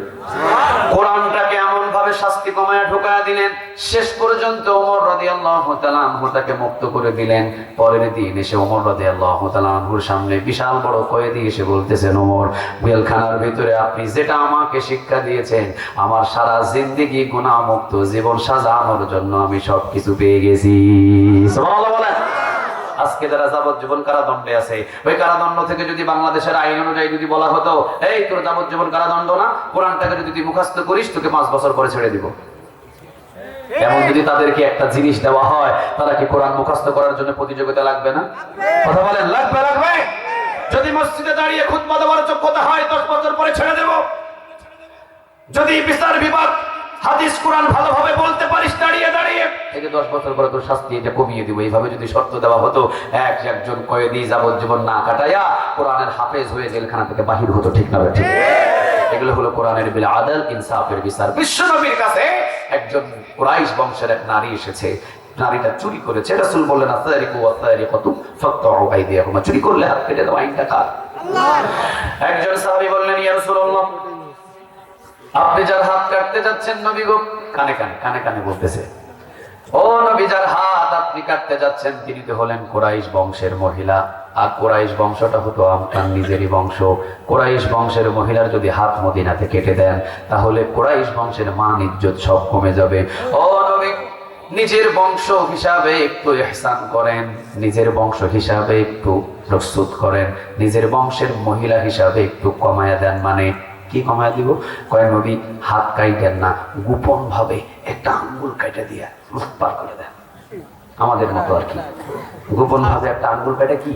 কোরআনটাকে এমন ভাবে শাস্তি কমায় ঢোকায় দিলেন, শেষ পর্যন্ত ওমর রাদিয়াল্লাহু তাআলা আনহু তাকে মুক্ত করে দিলেন। পরের দিন এসে ওমর রাদিয়াল্লাহু তাআলা আনহুর সামনে বিশাল বড় কয়েদি এসে বলতেছেন, ওমর, জেলখানার ভিতরে আপনি যেটা আমাকে শিক্ষা দিয়েছেন, আমার সারা জিন্দেগি গুনাহ মুক্ত জীবন সাজানোর জন্য আমি সবকিছু পেয়ে গেছি। সুবহানাল্লাহ বলেন। আজকে যারা যাবজ্জীবন কারাদণ্ডে আছে, ওই কারাদণ্ড থেকে যদি বাংলাদেশের আইন অনুযায়ী যদি বলা হতো, এই তোর যাবজ্জীবন কারাদণ্ড না, কোরআনটাকে যদি তুই মুখস্থ করিস তোকে 5 বছর পরে ছেড়ে দিব, এমন যদি তাদেরকে একটা জিনিস দেওয়া হয়, তারা কি কোরআন মুখস্থ করার জন্য প্রতিযোগিতা লাগবে না? কথা বলেন, লাগবে? লাগবে। যদি মসজিদে দাঁড়িয়ে খুতবা দেওয়ার যোগ্যতা হয় 10 বছর পরে ছেড়ে দেব। যদি বিচার বিভাগ হাদিস কোরআন ভালোভাবে বলতে পারিস দাঁড়িয়ে দাঁড়িয়ে, এই যে 10 বছর পরে তোর শাস্তি এটা কমিয়ে দিব, এইভাবে যদি শর্ত দেওয়া হতো, একজন কয়েদি যাবজ্জীবন না কাটাইয়া কোরআনের হাফেজ হয়ে জেলখানা থেকে বাহির হতো, ঠিক না ঠিক? এগুলো হলো কোরআনের বিল আদল, ইনসাফের বিচার। বিশ্বনবীর কাছে একজন কুরাইশ বংশের এক নারী এসেছে, নারীটা চুরি করেছে। রাসূল বললেন, আস-সারিকু ওয়াস-সারিকাতু ফাকতাউ আইদিয়াহুমা, চুরি করলে হাত কেটে দাও, আইনটা কার? একজন সাহাবী বললেন, ইয়া রাসূলুল্লাহ, আপনি যার হাত কাটতে যাচ্ছেন নবী গো, কানে কানে কানে কানে বলতেছে, ও নবী, যার হাত আপনি কাটতে যাচ্ছেন তিনি তো হলেন কুরাইশ বংশের মহিলা, আর কুরাইশ বংশটা হতো আপনার নিজেরই বংশ। কুরাইশ বংশের মহিলার যদি হাত মদিনাতে কেটে দেন, তাহলে কুরাইশ বংশের মান ইজ্জত সব কমে যাবে। ও নবী, নিজের বংশ হিসাবে একটু ইহসান করেন, নিজের বংশ হিসাবে একটু প্রস্তুত করেন, নিজের বংশের মহিলা হিসাবে একটু কমায়া দেন। মানে কি কমায়া দিব? কয় নবী, হাত কাইটেন না, গোপন ভাবে একটা আঙ্গুল কাইটা দিয়া পার করে দেন, আমাদের মতো আর কি। গোপন ভাবে একটা আঙ্গুল কাইটা কি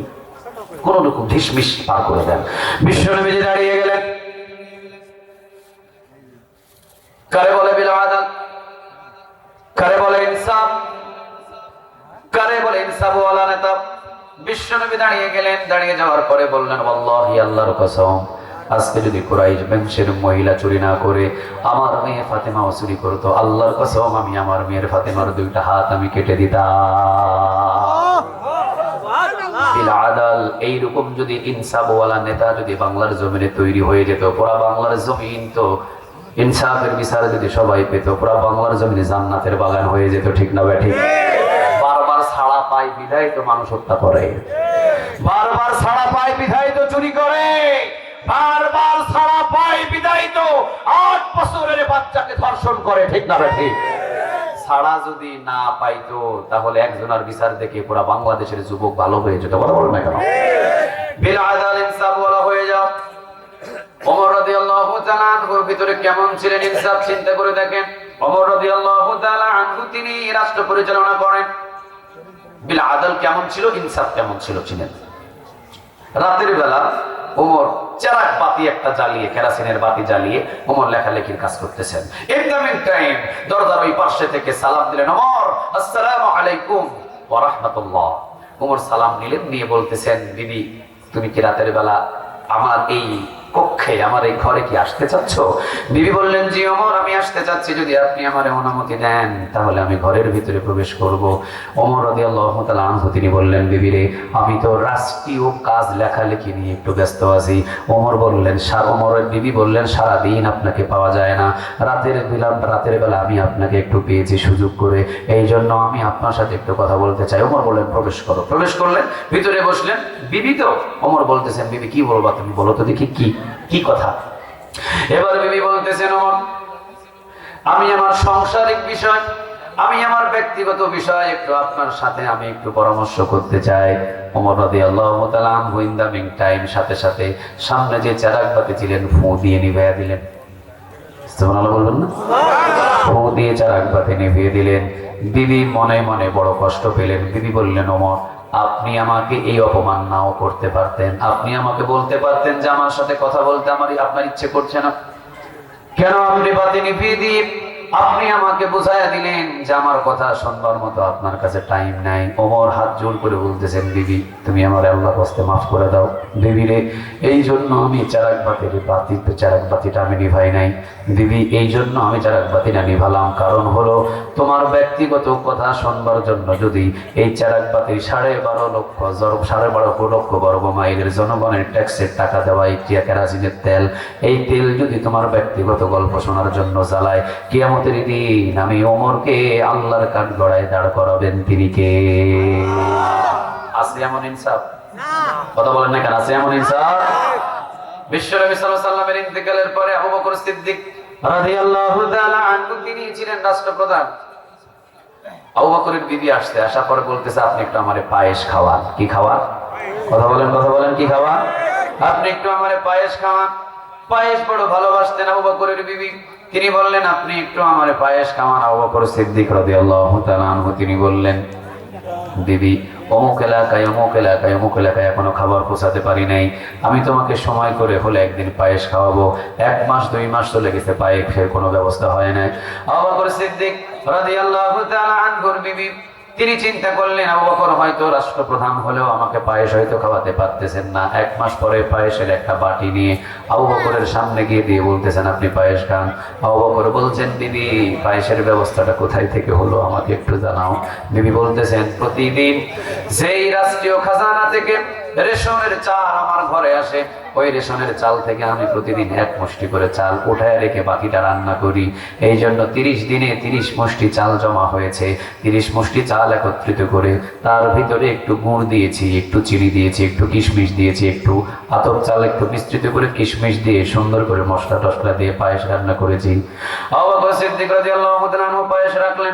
কোন রকম ঢিসমিস পার করে দেন। বিশ্বনবী দাঁড়িয়ে গেলেন, কারে বলে বিল আদল, কারে বলে ইনসাফ, কারে বলে ইনসাফ ওয়ালা নেতা। বিশ্বনবী দাঁড়িয়ে গেলেন, দাঁড়িয়ে যাওয়ার পরে বললেন, ওয়াল্লাহি, আল্লাহর কসম, আজকে যদি কুরাইশ বংশের মহিলা চুরি না করে আমার মেয়ে ফাতেমাও চুরি করতো, আল্লাহর কসম আমি আমার মেয়ের ফাতেমার 2টা হাত আমি কেটে দিতাম। বিল আদল, এইরকম যদি ইনসাফ ওয়ালা নেতা যদি বাংলার জমিনে তৈরি হয়ে যেত, পুরা বাংলার জমিন তো ইনসাফের বিচার যদি সবাই পেত, পুরা বাংলার জমিনে জান্নাতের বাগান হয়ে যেত, ঠিক না ব্যাঠি? বারবার ছাড়া পায় বিধায় তো মানুষ হত্যা করে, বারবার ছাড়া পায় বিধায় তো চুরি করে, বারবার ছাড়া পায় বিধায় তো 8 বছরের বাচ্চাকে ধর্ষণ করে, ঠিক না ব্যাঠি? ছাড়া যদি না পাইতো তাহলে একজনের বিচার দেখে পুরা বাংলাদেশের যুবক ভালো হয়ে যেত, কথা বলেন না কেন? বিল আদল, ইনসাফ ওয়ালা হয়ে যাও। ওমর রাদিয়াল্লাহু তাআলা আনহুর ভিতরে কেমন ছিলেন ইনসাফ চিন্তা করে দেখেন। ওমর রাদিয়াল্লাহু তাআলা আনহু তিনি রাষ্ট্র পরিচালনা করেন, বিল আদল কেমন ছিল, ইনসাফ কেমন ছিল ছিলেন। রাতের বেলা ওমর চেরাগ বাতি একটা জ্বালিয়ে, কেরাসিনের বাতি জ্বালিয়ে ওমর লেখালেখির কাজ করতেছেন। ইন দ্য মিন টাইম দরজার ওই পাশে থেকে সালাম দিলেন, ওমর আসসালামু আলাইকুম ওয়া রাহমাতুল্লাহ। ওমর সালাম নিলেন, নিয়ে বলতেছেন, বিবি তুমি কি রাতের বেলা আমার এই কক্ষে, আমার এই ঘরে কি আসতে চাচ্ছ? বিবি বললেন, জি ওমর, আমি আসতে চাচ্ছি, যদি আপনি আমার অনুমতি দেন তাহলে আমি ঘরের ভিতরে প্রবেশ করব। ওমর রাদিয়াল্লাহু তাআলা আনহু তিনি বললেন, বিবি রে, আমি তো রাষ্ট্রীয় কাজ লেখালেখি নিয়ে একটু ব্যস্ত আছি। ওমরের বিবি বললেন, সারাদিন আপনাকে পাওয়া যায় না, রাতের বেলা আমি আপনাকে একটু পেয়েছি সুযোগ করে, এই জন্য আমি আপনার সাথে একটু কথা বলতে চাই। ওমর বললেন, প্রবেশ করো। প্রবেশ করলেন, ভিতরে বসলেন। বিবি তো ওমর বলতেছেন, বিবি কি বলবা তুমি, বলো তো দেখি কি কথা। এবার বিবি বলতেছেন, ওমর আমি আমার সাংসারিক বিষয়, আমি আমার ব্যক্তিগত বিষয় একটু আপনার সাথে আমি একটু পরামর্শ করতে চাই। ওমর রাদিয়াল্লাহু তাআলা আনহু ইন দ্য মিন টাইম সাথে সাথে সামনে যে চেরাগ বাতি ছিলেন ফু দিয়ে নিভিয়ে দিলেন। সুবহানাল্লাহ বলবেন না? ফু দিয়ে চেরাগ বাতি নিভিয়ে দিলেন। বিবি মনে মনে বড় কষ্ট পেলেন। বিবি বললেন, ওমর আপনি আমাকে এই অপমান নাও করতে পারতেন, আপনি আমাকে বলতে পারতেন যে আমার সাথে কথা বলতে আপনার ইচ্ছে করছে না, কেন আপনি বাতি নিভিয়ে দিয়ে আপনি আমাকে বুঝাইয়া দিলেন যে আমার কথা শুনবার মতো আপনার কাছে টাইম নাই। ওমর হাত জোড় করে বলতেছেন, বিবি তুমি আমার আল্লাহর হস্তে মাফ করে দাও। বিবি রে, এই জন্য আমি চেরাগ বাতিটা আমি নিভাই নাই। বিবি, এই জন্য আমি চেরাগ বাতিটা নিভালাম, কারণ হলো তোমার ব্যক্তিগত কথা শুনবার জন্য যদি এই চেরাগ বাতির 12.5 লক্ষ বর্গ মাইলের জনগণের ট্যাক্সের টাকা দেওয়া এই কেরাসিনের তেল, এই তেল যদি তোমার ব্যক্তিগত গল্প শোনার জন্য জ্বালায়, কিয়ামতের দিন আমি ওমরকে আল্লাহর কাঠ গড়ায় দাঁড় করাবেন তিনি কে? আছে এমন ইনসাফ? কথা বলেন না কেন? আছে এমন ইনসাফ? বিশ্বনবী সাল্লাল্লাহু আলাইহি ওয়াসাল্লামের ইন্তেকালের পরে আবু বকর সিদ্দিক রাদিয়াল্লাহু তাআলা আনহু তিনি ছিলেন রাষ্ট্রপ্রধান। আবু বকরের বিবি আসছে, আসার পরে বলতেছে আপনি একটু আমারে পায়েস খাওয়ান। কি খাওয়ান? কথা বলেন কি খাওয়ান? আপনি একটু আমারে পায়েস খাওয়ান। পায়েস বড় ভালোবাসতেন আবু বকরের বিবি। তিনি বললেন আপনি একটু আমারে পায়েস খাওয়ান। আবু বকর সিদ্দিক রাদিয়াল্লাহু তাআলা আনহু তিনি বললেন বিবি অমুক এলাকায় এখনো খাবার পৌঁছাতে পারি নাই, আমি তোমাকে সময় করে হলে একদিন পায়েস খাওয়াবো। 1 মাস 2 মাস চলে গেছে, পায়েসের কোনো ব্যবস্থা হয় নাই। আবু বকর সিদ্দিক রাদিয়াল্লাহু তাআলা আনহুর বিবি তিনি চিন্তা করলেন আবু বকর হয়তো রাষ্ট্রপ্রধান হলেও আমাকে পায়েস হয়তো খাওয়াতে পারতেছেন না। 1 মাস পরে পায়েসের একটা বাটি নিয়ে আবু বকরের সামনে গিয়ে দিয়ে বলতেছেন আপনি পায়েস খান। আবু বকর বলছেন বিবি পায়েসের ব্যবস্থাটা কোথায় থেকে হলো আমাকে একটু জানাও। বিবি বলতেছেন প্রতিদিন যেই রাষ্ট্রীয় খাজানা থেকে রেশনের চাল আমার ঘরে আসে, ওই রেশনের চাল থেকে আমি প্রতিদিন 1 মুষ্টি করে চাল উঠায় রেখে বাকিটা রান্না করি। এই জন্য 30 দিনে 30 মুষ্টি চাল জমা হয়েছে। 30 মুষ্টি চাল একত্রিত করে তার ভিতরে একটু গুড় দিয়েছি, একটু চিনি দিয়েছি, একটু কিশমিশ দিয়েছি, একটু আতপ চাল একটু মিশ্রিত করে কিশমিশ দিয়ে সুন্দর করে মশলা টসলা দিয়ে পায়েস রান্না করেছি। আবু বকর সিদ্দিক রাদিয়াল্লাহু তাআলা আনহু পায়েস রাখলেন,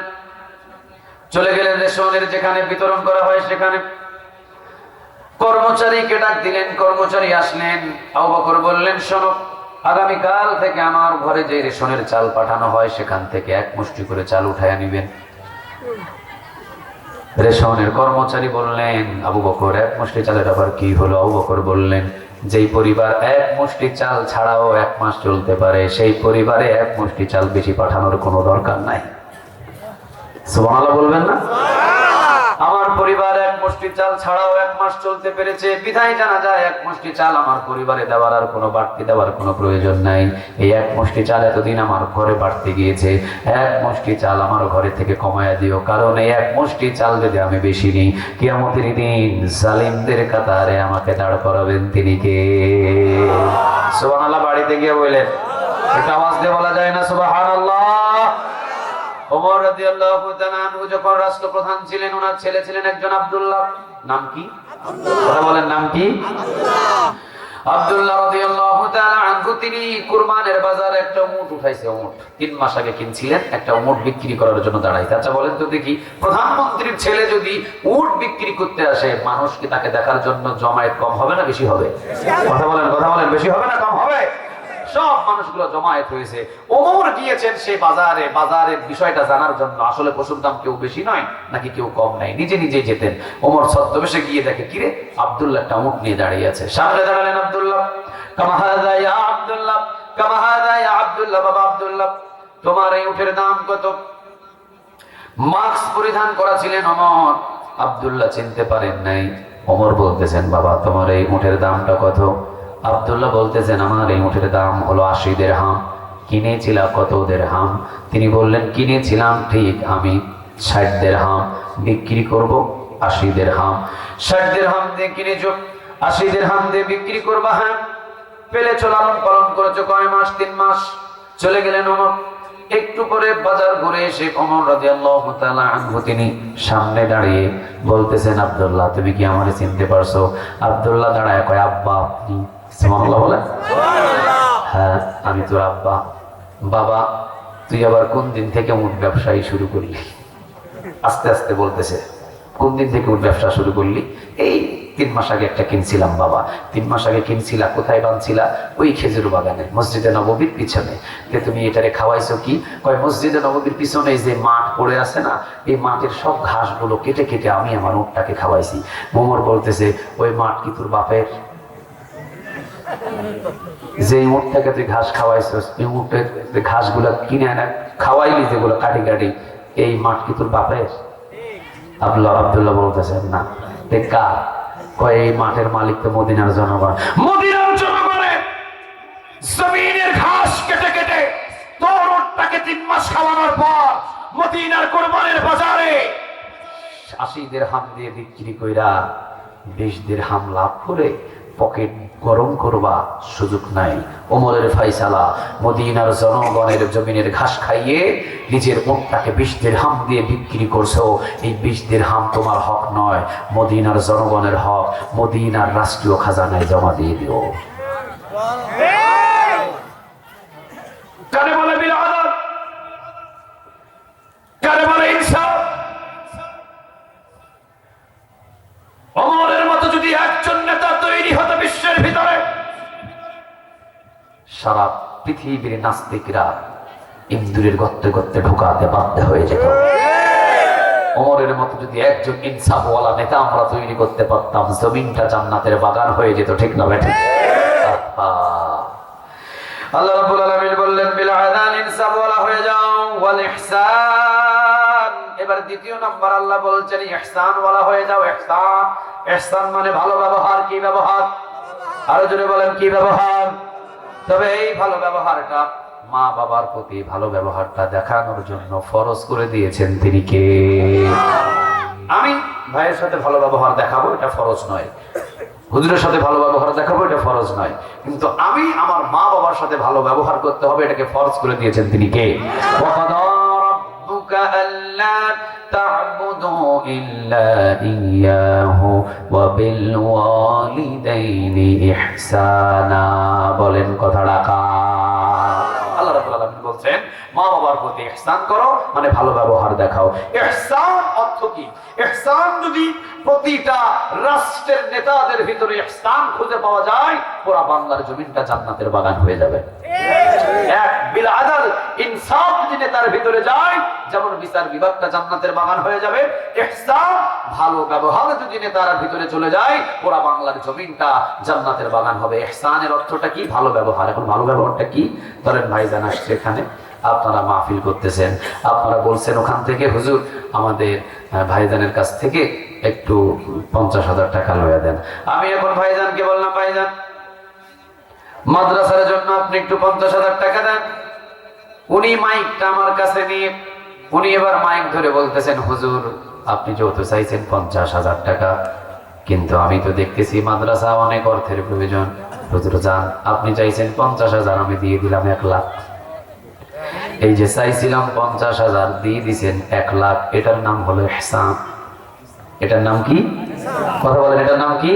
চলে গেলেন রেশনের যেখানে বিতরণ করা হয় সেখানে। কর্মচারীকে ডাক দিলেন, কর্মচারী আসলেন। আবু বকর বললেন শোনো, আগামীকাল থেকে আমার ঘরে যে রেশনের চাল পাঠানো হয় সেখান থেকে 1 মুষ্টি করে চাল উঠায় নিবেন। রেশনের কর্মচারী বললেন আবু বকর 1 মুষ্টি চালের আবার কি হলো? আবু বকর বললেন যেই পরিবার 1 মুষ্টি চাল ছাড়াও 1 মাস চলতে পারে সেই পরিবারে 1 মুষ্টি চাল বেশি পাঠানোর কোনো দরকার নাই। সুবহানাল্লাহ বলবেন না? আমার পরিবার 1 মুষ্টি চাল ছাড়াও 1 মাস চলতে পেরেছে, বিধায় জানা যায় 1 মুষ্টি চাল আমার পরিবারে দেওয়ার আর কোনো বাড়তি দেওয়ার কোনো প্রয়োজন নাই। এই 1 মুষ্টি চাল এতদিন আমার ঘরে বাড়তে গিয়েছে, 1 মুষ্টি চাল আমার ঘরে থেকে কমায়া দিও, কারণ এই 1 মুষ্টি চাল যদি আমি বেশি নিই কিয়ামতের দিন জালিমদের কাতারে আমাকে দাঁড় করাবেন তিনি কে? সুবহানাল্লাহ বাড়িতে গিয়ে বললেন, একটা আওয়াজ দিয়ে বলা যায় না সুবহানাল্লাহ? ওমর রাদিয়াল্লাহু তাআলা আনহু যখন রাষ্ট্রপ্রধান ছিলেন, ওনার ছেলে ছিলেন একজন আব্দুল্লাহ। নাম কি? কথা বলেন, নাম কি? আব্দুল্লাহ রাদিয়াল্লাহু তাআলা আনহু তিনি কুরবানের বাজারে একটা উট উঠাইছে। উট 3 মাস আগে কিনছিলেন, একটা উট বিক্রি করার জন্য দাঁড়াইছে। আচ্ছা বলেন তো দেখি, প্রধানমন্ত্রীর ছেলে যদি উট বিক্রি করতে আসে, মানুষ কি তাকে দেখার জন্য জমায়েত কম হবে না বেশি হবে? কথা বলেন বেশি হবে না কম হবে? সব মানুষগুলো জমায়েত হয়েছে। ওমর গিয়েছেন সেই বাজারে, বাজারের বিষয়টা জানার জন্য। আসলে পশুর দাম কেউ বেশি নয় নাকি কেউ কম নাই, নিজে নিজে যেতেন। ওমর ছদ্মবেশে গিয়ে দেখে কিরে আব্দুল্লাহ একটা উট নিয়ে দাঁড়িয়ে আছে। সামনে দাঁড়ালেন আব্দুল্লাহ। কামা হাযা ইয়া আব্দুল্লাহ, কামা হাযা ইয়া আব্দুল্লাহ। বাবা আব্দুল্লাহ তোমার এই উটের দাম কত? মাস্ক পরিধান করা ছিলেন ওমর। আব্দুল্লাহ চিনতে পারেন নাই। ওমর বলতেছেন বাবা তোমার এই উটের দামটা কত? আব্দুল্লাহ বলতেছেন আমার এই উটের দাম হলো 80 দিরহাম। কিনেছিলাম কত দিরহাম? তিনি বললেন কিনেছিলাম ঠিক আমি 60 দিরহাম, বিক্রি করব 80 দিরহাম। 60 দিরহাম দিয়ে কিনেছো, 80 দিরহাম দিয়ে বিক্রি করবা। হ্যাঁ পেলে লালন পালন করেছো কয় মাস? 3 মাস। চলে গেলেন ওমর। একটু পরে বাজার ঘুরে এসে ওমর রাদিয়াল্লাহু তাআলা আনহু তিনি সামনে দাঁড়িয়ে বলতেছেন আব্দুল্লাহ তুমি কি আমারে চিনতে পারছো? আব্দুল্লাহ দাঁড়ায় কয় আব্বা আপনি? সুবহানাল্লাহ বলে, হ্যাঁ আমি তোর আব্বা। বাবা তুই আবার কোন দিন থেকে উট ব্যবসায়ী শুরু করলি? আস্তে আস্তে বলতেছে কোন দিন থেকে উট ব্যবসা শুরু করলি? এই 3 মাস আগে একটা কিনছিলাম বাবা। 3 মাস আগে কিনছিলা? কোথায় বানছিলা? ওই খেজুর বাগানে মসজিদে নববীর পিছনে। তুমি এটারে খাওয়াইছো কি? কয় মসজিদে নববীর পিছনে যে মাঠ পড়ে আছে না, এই মাঠের সব ঘাসগুলো কেটে কেটে আমি আমার উটটাকে খাওয়াইছি। ওমর বলতেছে ওই মাঠ কি তোর বাপের? যে উটটাকে তুই ঘাস খাওয়াইছিস, এই উটের ঘাসগুলা কিনে আনা খাওয়াইলি যেগুলো কাটি কাটি, এই মাঠ কি তোর বাপের? আব্দুল্লাহ বলতেছেন না। কার? কয় এই মাঠের মালিক তো মদিনার জনগণ। মদিনার জনগণের জমিনের ঘাস কেটে কেটে তোর উটটাকে 3 মাস খাওয়ানোর পর মদিনার কুরবানের বাজারে 80 দিরহাম দিয়ে বিক্রি কইরা 20 দিরহাম লাভ করে পকেট গরম করবা সুযোগ নাই। ওমরের ফয়সালা, মদিনার জনগণের জমিনের ঘাস খাইয়ে নিজের উটটাকে 20 দিরহাম দিয়ে বিক্রি করছো। এই 20 দিরহাম তোমার হক নয়, মদিনার জনগণের হক। মদিনার রাষ্ট্রীয় খাজানায় জমা দিয়ে দিও। কারে বলে বিল আদব, কারে বলে ইনসাফ? পৃথিবীর নাস্তিকরা ইন্দুরের গর্তে গর্তে ঢোকাতে বাধ্য হয়ে যেত। ওমরের মতো যদি একজন ইনসাফওয়ালা নেতা আমরা তৈরি করতে পারতাম, জমিনটা জান্নাতের বাগান হয়ে যেত। ঠিক না বেঠিক? আল্লাহ রাব্বুল আলামিন বললেন বিল আদাল ইনসাফওয়ালা হয়ে যাও ওয়াল ইহসান। এবার দ্বিতীয় নাম্বার আল্লাহ বলছেন ইহসানওয়ালা হয়ে যাও। ইহসান, ইহসান মানে ভালো ব্যবহার। কি ব্যবহার? আরো জোরে বলেন কি ব্যবহার? তবে এই ভালো ব্যবহারটা মা বাবার প্রতি ভালো ব্যবহারটা দেখানোর জন্য ফরজ করে দিয়েছেন তিনি কে? আমি ভাইয়ের সাথে ভালো ব্যবহার দেখাবো, এটা ফরজ নয়। হুজুরের সাথে ভালো ব্যবহার দেখাবো, এটা ফরজ নয়। কিন্তু আমি আমার মা বাবার সাথে ভালো ব্যবহার করতে হবে, এটাকে ফরজ করে দিয়েছেন তিনি কে? ওয়াকাদা রাব্বুকা আল্লা তা'বুদু ইল্লা ইয়্যাহু ওয়া বিল ওয়ালিদাইনি ইহসানা। বলেন কথাটা কার? আল্লাহ রাব্বুল আলামিন বলছেন মা বাবার প্রতি ইহসান করো, মানে ভালো ব্যবহার দেখাও। ইহসান অর্থ কি? ইহসান যদি প্রতিটা রাষ্ট্রের নেতাদের ভিতরে ইহসান খুঁজে পাওয়া যায়, পুরো বাংলার জমিনটা জান্নাতের বাগান হয়ে যাবে। এক বিল আদল ইনসাফ যদি নেতার ভিতরে যায়, যেমন বিচার বিভাগটা জান্নাতের বাগান হয়ে যাবে। ইহসান ভালো ব্যবহার যদি নেতার ভিতরে চলে যায়, পুরো বাংলার জমিনটা জান্নাতের বাগান হবে। ইহসানের অর্থটা কি? ভালো ব্যবহার। এখন ভালো ব্যবহারটা কি? ধরেন ভাইজান আসছে এখানে, আপনারা মাহফিল করতেছেন, আপনারা বলছেন ওখান থেকে হুজুর আমাদের ভাইজানের কাছ থেকে একটু 50,000 টাকা লইয়া দেন। আমি এখন ভাইজানকে বললাম ভাইজান মাদ্রাসার জন্য আপনি একটু 50,000 টাকা দেন। উনি মাইকটা আমার কাছে নিয়ে উনি এবার মাইক ধরে বলতেছেন হুজুর আপনি যেহেতু চাইছেন 50,000 টাকা, কিন্তু আমি তো দেখতেছি মাদ্রাসা অনেক অর্থের প্রয়োজন। হুজুর যান, আপনি চাইছেন 50,000, আমি দিয়ে দিলাম 1 লাখ। এই যে চাইছিলাম 50,000 দিয়ে দিছেন 1 লাখ, এটার নাম হলো ইহসান। এটার নাম কি? কথা বলেন, এটার নাম কি?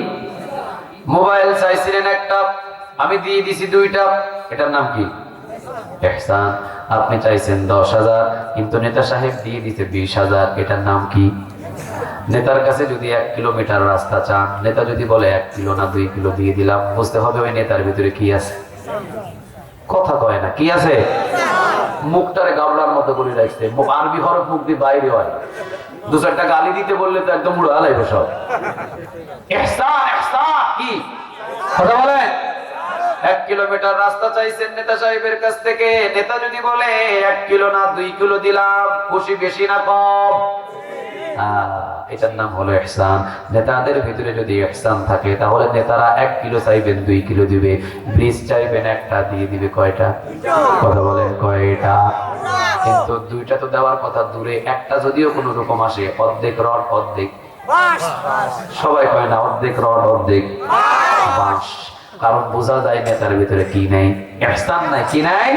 মোবাইল চাইছিলেন একটা, আমি দিয়ে দিছি 2টা, এটার নাম কি? ইহসান। আপনি চাইছেন 10,000, কিন্তু নেতা সাহেব দিয়ে দিতে 20,000, এটার নাম কি? নেতার কাছে যদি 1 কিলোমিটার রাস্তা চান, নেতা যদি বলে 1 কিলো না 2 কিলো দিয়ে দিলাম, বুঝতে হবে ওই নেতার ভিতরে কি আছে। কথা কয় না, কি আছে? মুখটারে গাবলার মতো করে রাখছে, আরবি হরফ মুখ দিয়ে বাইরে হয়। 2-4টা গালি দিতে বললে তো একদম উড়ে আলাইব সব। ইহসান, ইহসান কি? কথা বলেন। 1 কিলোমিটার রাস্তা চাইছেন নেতা সাহেবের কাছ থেকে, নেতা যদি বলে 1 কিলো না 2 কিলো দিলাম, খুশি বেশি না কম? এটার নাম হলো ইহসান। নেতাদের ভিতরে যদি ইহসান থাকে, তাহলে নেতারা 1 কিলো চাইবেন 2 কিলো দিবে, ব্রিজ চাইবেন একটা দিয়ে দিবে কয়টা? কথা বলেন কয়টা? কিন্তু 2টা তো দেওয়ার কথা দূরে, একটা যদিও কোনো রকম আসে, অর্ধেক রড অর্ধেক সবাই কয় না, অর্ধেক রড অর্ধেক বাঁশ। কারণ বোঝা যায় নেতার ভিতরে কি নাই? ইহসান নাই। কি নাই?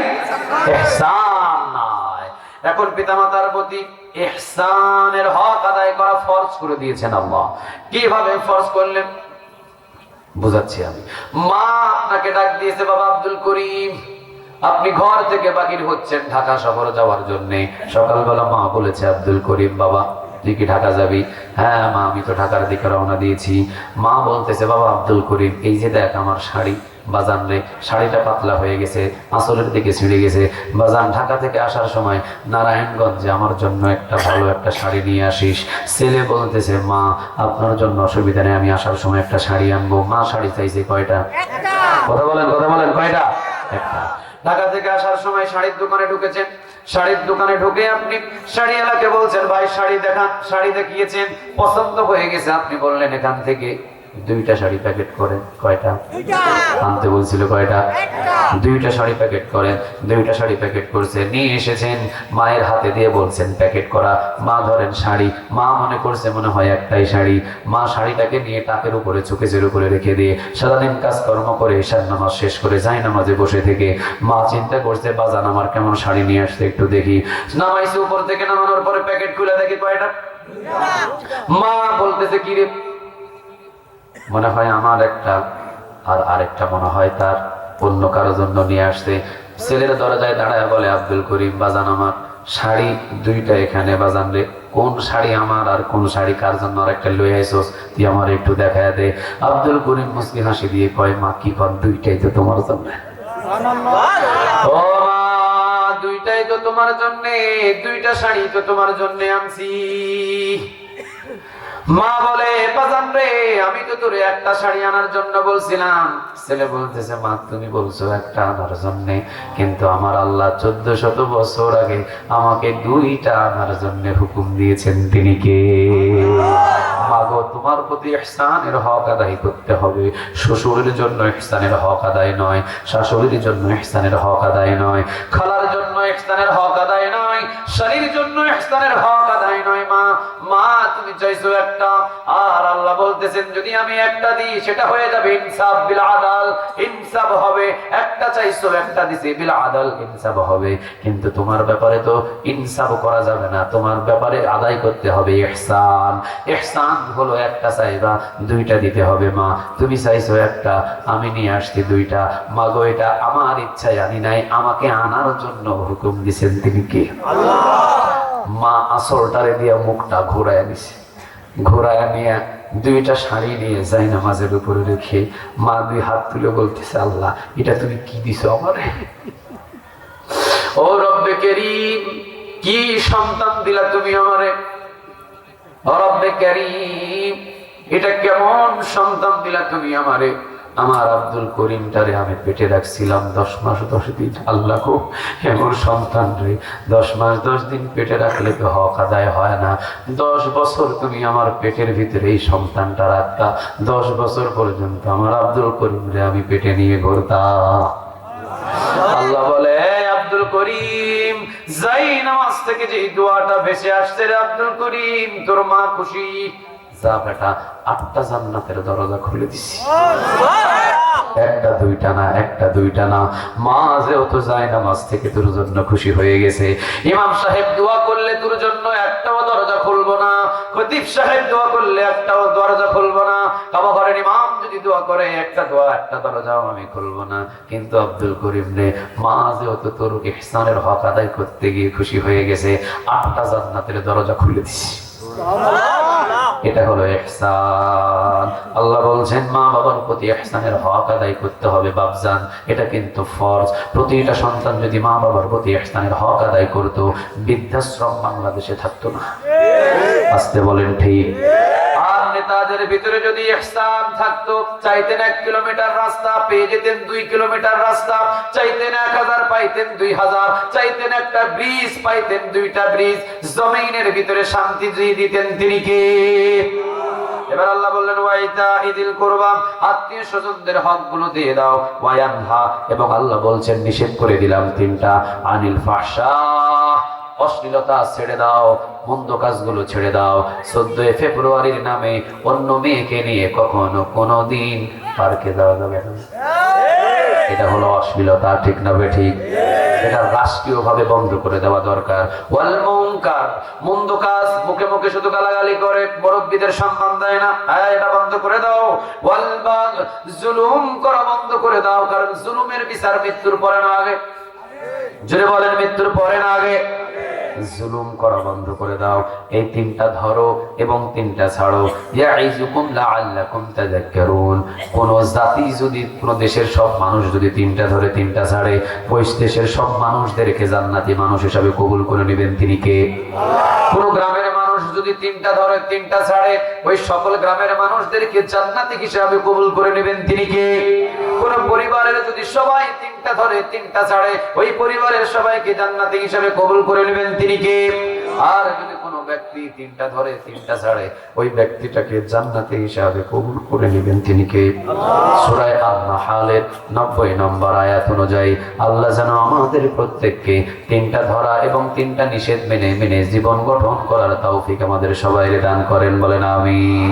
ইহসান নাই। এখন পিতামাতার প্রতি ইহসানের হক আদায় করা ফরজ করে দিয়েছেন আল্লাহ। কিভাবে ফরজ করলেন বুঝাচ্ছি আমি। মা আপনাকে ডাক দিয়েছে, বাবা আব্দুল করিম আপনি ঘর থেকে বাহির হচ্ছেন ঢাকা শহরে যাওয়ার জন্য। সকালবেলা মা বলেছে আব্দুল করিম বাবা তুই কি ঢাকা যাবি? হ্যাঁ মা আমি তো ঢাকার দিকে রওনা দিয়েছি। মা বলতেছে বাবা আব্দুল করিম এই যে দেখ আমার শাড়ি, বাজান রে শাড়িটা পাতলা হয়ে গেছে, আঁচলের দিকে ছিঁড়ে গেছে। বাজান ঢাকা থেকে আসার সময় নারায়ণগঞ্জে আমার জন্য একটা ভালো একটা শাড়ি নিয়ে আসিস। ছেলে বলতেছে মা আপনার জন্য অসুবিধা নেই, আমি আসার সময় একটা শাড়ি আনবো। মা শাড়ি চাইছে কয়টা? কথা বলেন কয়টা? একটা। ঢাকা থেকে আসার সময় শাড়ির দোকানে ঢুকেছেন, শাড়ির দোকানে ঢুকে আপনি শাড়িওয়ালাকে বলছেন ভাই শাড়ি দেখান। শাড়ি দেখিয়েছেন, পছন্দ হয়ে গেছে, আপনি বললেন এখান থেকে 2টা শাড়ি প্যাকেট করেন। কয়টা আনতে বলছিল? কয়টা? 2টা শাড়ি প্যাকেট করেন। 2টা শাড়ি প্যাকেট করছে, নিয়ে এসেছেন, মায়ের হাতে দিয়ে বলছেন প্যাকেট করা। মা ধরেন শাড়ি, মা মনে করছে মনে হয় একটাই শাড়ি। মা শাড়িটাকে নিয়ে টাকের উপরে চোখের উপরে রেখে দিয়ে সারাদিন কাজকর্ম করে ঈশার নামাজ শেষ করে যায় নামাজে বসে থেকে মা চিন্তা করছে বাজান আমার কেমন শাড়ি নিয়ে আসছে একটু দেখি। নামাইছে, উপর থেকে নামানোর পরে প্যাকেট খুলে দেখি কয়টা। মা বলতেছে কি রে, মনে হয় আমার একটা, আর আরেকটা মনে হয় তার, অন্য কারোর জন্য নিয়ে আসছে। ছেলের দরজায় দাঁড়ায় বলে আব্দুল করিম বাজান আমার শাড়ি 2টা এখানে, বাজান রে কোন শাড়ি আমার আর কোন শাড়ি কার জন্য আর একটা লই আইছস তুই আমার একটু দেখায় দে। আব্দুল করিম মুস্কি হাসি দিয়ে কয় মা কি কর 2টাই তো তোমার জন্য। ও মা, দুইটাই তো তোমার জন্য, দুইটা শাড়ি তো তোমার জন্য আনছি। মা বলে, বাজান রে, আমি তো তোরে একটা শাড়ি আনার জন্য বলছিলাম। ছেলে বলতেছে, মা তুমি বলছো একটা আনার জন্য, কিন্তু আমার আল্লাহ 1400 বছর আগে আমাকে দুইটা আনার জন্য হুকুম দিয়েছেন। তিনি কে? মাগো, তোমার প্রতি ইহসানের হক আদায় করতে হবে। শ্বশুরের জন্য ইহসানের হক আদায় নয়, শাশুড়ির জন্য ইহসানের হক আদায় নয়, খালার জন্য ইহসানের হক আদায় নয়, শালীর জন্য ইহসানের হক আদায় নয়। মা, মা তুমি চাইছো একটা, আর আল্লাহ বলতেছেন যদি আমি একটা দিই সেটা হয়ে যাবে ইনসাফ বিল আদাল, ইনসাফ হবে। একটা চাইছো, একটা দিছি, বিল আদাল, ইনসাফ হবে। কিন্তু তোমার ব্যাপারে তো ইনসাফ করা যাবে না, তোমার ব্যাপারে আদায় করতে হবে ইহসান। ইহসান হলো একটা চাইবা দুইটা দিতে হবে। মা তুমি চাইছো একটা, আমি নিয়ে আসছি দুইটা। মাগো, এটা আমার ইচ্ছায় আনি নাই, আমাকে আনার জন্য হুকুম দিয়েছেন। তিনি কে? আল্লাহ। মা আসলটারে দিয়ে মুখটা ঘুরায় নিছে, ঘোরায় নিয়ে দুইটা শাড়ি নিয়ে যাই নামাজের উপরে রেখে মা দুই হাত তুলে বলতেছে, আল্লাহ এটা তুমি কি দিছো আমারে? ও রব্বে কারীম, কি সন্তান দিলা তুমি আমারে? ও রব্বে কারীম, এটা কেমন সন্তান দিলা তুমি আমারে? আমার আব্দুল করিমটারে আমি পেটে রাখছিলাম 10 মাস 10 দিন। আল্লাহ গো, এমন সন্তান রে 10 মাস 10 দিন পেটে রাখলে তো হক আদায় হয় না। 10 বছর তুমি আমার পেটের ভিতরে এই সন্তানটা রাখতা, 10 বছর পর্যন্ত আমার আব্দুল করিম রে আমি পেটে নিয়ে ঘুরতাম। আল্লাহ বলে, আব্দুল করিম, যাই নামাজ থেকে যে দোয়াটা ভেসে আসছে রে আব্দুল করিম, তোর মা খুশি। যা বেটা, 8টা জান্নাতের দরজা খুলে দিছি। একটা দুইটা না, একটা দুইটা না। মা যেহেতু যায় নামাজ থেকে তোর জন্য খুশি হয়ে গেছে। ইমাম সাহেব দোয়া করলে তোর জন্য একটাও দরজা খুলবো না, খতিব সাহেব দোয়া করলে একটাও দরজা খুলবো না, কাবা ঘরের ইমাম যদি দোয়া করে একটা দোয়া একটা দরজাও আমি খুলবো না। কিন্তু আব্দুল করিম রে, মা যেহেতু তোর ইহসানের হক আদায় করতে গিয়ে খুশি হয়ে গেছে, 8টা জান্নাতের দরজা খুলে দিছি। এটা হলো ইহসান। আল্লাহ বলছেন মা বাবার প্রতি ইহসানের হক আদায় করতে হবে বাপজান, এটা কিন্তু ফরজ। প্রতিটা সন্তান যদি মা বাবার প্রতি ইহসানের হক আদায় করতো, বৃদ্ধাশ্রম বাংলাদেশে থাকতো না। আসতে বলেন ঠিক। আর নেতাদের ভিতরে যদি ইহসান থাকতো, চাইতেন 1 কিলোমিটার রাস্তা পেয়ে যেতেন 2 কিলোমিটার রাস্তা, চাইতেন 1000 পাইতেন 2000, চাইতেন একটা ব্রিজ পাইতেন 2টা ব্রিজ। জমিনের ভিতরে শান্তি দিয়ে দিতেন তিনি কে? এবার আল্লাহ বললেন ওয়াইতা ইদিল কুরবা, আত্মীয় স্বজনদের হকগুলো দিয়ে দাও। ওয়ায়ানহা, এবং আল্লাহ বলছেন নিষেধ করে দিলাম 3টা, আনিল ফাহশা, অশ্লীলতা ছেড়ে দাও, মন্দ কাজগুলো ছেড়ে দাও। 14 ফেব্রুয়ারির নামে অন্য মেয়েকে নিয়ে কখনো কোনোদিন পার্কে যাওয়া যাবে না। এটা হলো অশ্লীলতা, ঠিক না ঠিক? এটা রাষ্ট্রীয়ভাবে বন্ধ করে দেওয়া দরকার। ওয়াল মুনকার, মন্দ কাজ, মুখে মুখে শুধু গালাগালি করে, মুরব্বিদের সম্মান দেয় না, এটা বন্ধ করে দাও। ওয়াল বাগ, জুলুম করা বন্ধ করে দাও, কারণ জুলুমের বিচার মৃত্যুর পরে না আগে। জোরে বলেন, মৃত্যুর পরে না আগে। জুলুম করা বন্ধ করে দাও। এই 3টা ধরো এবং 3টা ছাড়ো। ইয়াইজুকুম লাআল্লাকুম তাযাক্কারুন। কোন জাতি যদি, কোন দেশের সব মানুষ যদি 3টা ধরে 3টা ছাড়ে, ওই দেশের সব মানুষদেরকে জান্নাতি মানুষ হিসাবে কবুল করে নেবেন তিনি কে? কোন গ্রামের মানুষ যদি 3টা ধরে 3টা ছাড়ে, ওই সকল গ্রামের মানুষদেরকে জান্নাতি হিসাবে কবুল করে নেবেন তিনি কে? কোন পরিবারের যদি সবাই 3টা ধরে 3টা ছাড়ে, ওই পরিবারের সবাইকে জান্নাতি হিসাবে কবুল করে নেবেন তিনি কে? আর যদি কোনো ব্যক্তি 3টা ধরে 3টা ছাড়ে, ওই ব্যক্তিটাকে জান্নাতি হিসাবে কবুল করে নেবেন তিনি কে? সূরা আন-নাহলের 90 নম্বর আয়াত অনুযায়ী আল্লাহ যেন আমাদের প্রত্যেককে 3টা ধরা এবং 3টা নিষেধ মেনে মেনে জীবন গঠন করার তৌফিক আমাদের সবাইকে দান করেন, বলেন আমিন।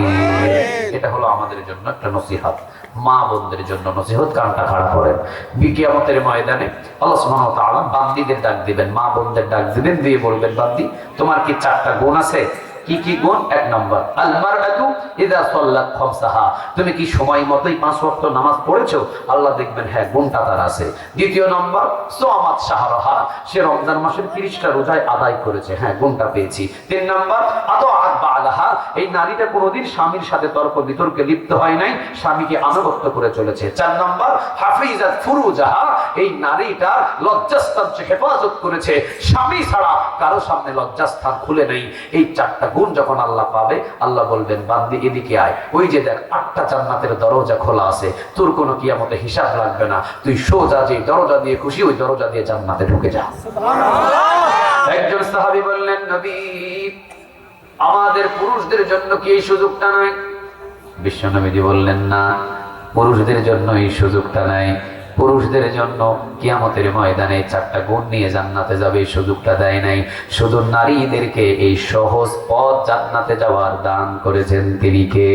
এটা হলো আমাদের জন্য একটা নসিহত, মা বোনদের জন্য নসিহত। কানটা খাড়া করেন, কিয়ামতের ময়দানে আল্লাহ সুবহানাহু ওয়া তাআলা বান্দীদের ডাক দিবেন, মা বোনদের ডাক দিবেন, দিয়ে বলবেন, বান্দী তোমার কি 4টা গুণ আছে? কি কি গুণ? 1 নম্বর আল মারআতু ইযা সাল্লাত খামসাহা, তুমি কি সময় মতোই 5 ওয়াক্ত নামাজ পড়েছো? আল্লাহ দেখবেন হ্যাঁ, গুণটা তার আছে। দ্বিতীয় নম্বর সামাত শাহরাহা, সে রমজান মাসের 30টা রোজা আদায় করেছে, হ্যাঁ গুণটা পেয়েছি। 3 নম্বর আতাআত বালাহা, এই নারীটা কোনোদিন স্বামীর সাথে তর্ক বিতর্কে লিপ্ত হয় নাই, স্বামীকে আনুগত্য করে চলেছে। 4 নম্বর হাফিজাত ফুরুজাহা, এই নারীটা লজ্জাস্থান হেফাজত করেছে, স্বামী ছাড়া কারো সামনে লজ্জাস্থান খুলে নেই। এই 4টা গুণ যখন আল্লাহ পাবে, আল্লাহ বলবেন বান্দি এদিকে আয়, ওই যে দেখ 8টা জান্নাতের দরজা খোলা আছে, তোর কোনো কিয়ামতে হিসাব লাগবে না, তুই সোজা যে দরজা দিয়ে খুশি ওই দরজা দিয়ে জান্নাতে ঢুকে যা। একজন সাহাবী বললেন, নবী আমাদের পুরুষদের জন্য কি এই সুযোগটা নাই? বিশ্বনবীজি বললেন, না, পুরুষদের জন্য এই সুযোগটা নাই। পুরুষদের জন্য কিয়ামতের ময়দানে 4টা গুণ নিয়ে জান্নাতে যাবে এই সুযোগটা দেয় নাই, শুধু নারীদেরকে এই সহজ পথ জান্নাতে যাওয়ার দান করেছেন তিনি কে?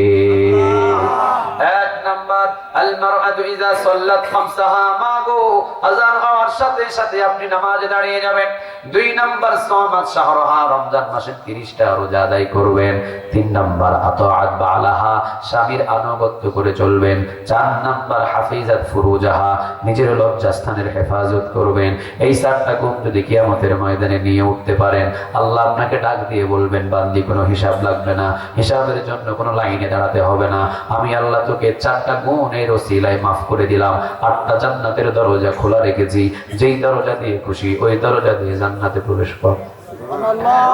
1 নাম্বার আল মারআতু ইযা সাল্লাত খামসাহা, মাগো আযান হওয়ার সাথে সাথে আপনি নামাজে দাঁড়িয়ে যাবেন। 2 নাম্বার সামাত শাহরাহা, রমজান মাসের 30টা রোজা আদায় করবেন। 3 নাম্বার আতাআত বালাহা, স্বামীর আনুগত্য করে চলবেন। 4 নাম্বার হাফিজাত ফুরুজাহা, নিজের লজ্জাস্থানের হেফাজত করবেন। এই 4টা গুণ যদি কিয়ামতের ময়দানে নিয়ে উঠতে পারেন, আল্লাহ আপনাকে ডাক দিয়ে বলবেন, বান্দি কোনো হিসাব লাগবে না, হিসাবের জন্য কোনো লাইনে দাঁড়াতে হবে না, আমি আল্লাহ তোকে 4টা গুণের ওসিলায় মাফ করে দিলাম, 8টা জান্নাতের দরজা খোলা রেখেছি, যেই দরজা দিয়ে খুশি ওই দরজা দিয়ে জান্নাতে প্রবেশ কর।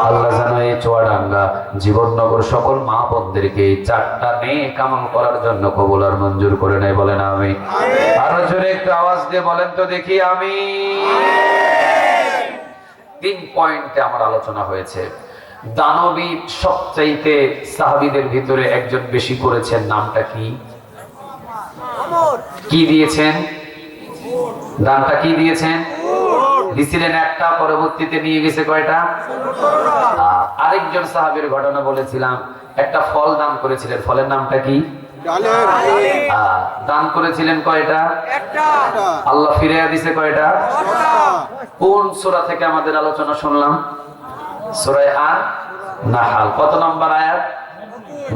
আল্লাহ যেন এই চুয়াডাঙ্গা জীবননগর সকল মা বোনদেরকে এই 4টা নেক আমল করার জন্য কবুল আর মঞ্জুর করে নেয়, বলেন আমিন। আরো জোরে একটু আওয়াজ দিয়ে বলেন তো দেখি আমিন। 3 পয়েন্টে আমার আলোচনা হয়েছে। দানবী সবচাইতে সাহাবীদের ভিতরে একজন বেশি করেছেন, নামটা কি? কি দিয়েছেন? দানটা কি দিয়েছেন? দিছিলেন একটা, পরবর্তীতে নিয়ে গেছে কয়টা? আরেকজন সাহাবীর ঘটনা বলেছিলাম, একটা ফল দান করেছিলেন, ফলের নামটা কি? দান করেছিলেন কয়টা? আল্লাহ ফিরিয়ে দিছে কয়টা? কোন সূরা থেকে আমাদের আলোচনা শুনলাম? সূরা আন-নাহল। কত নম্বর আয়াত?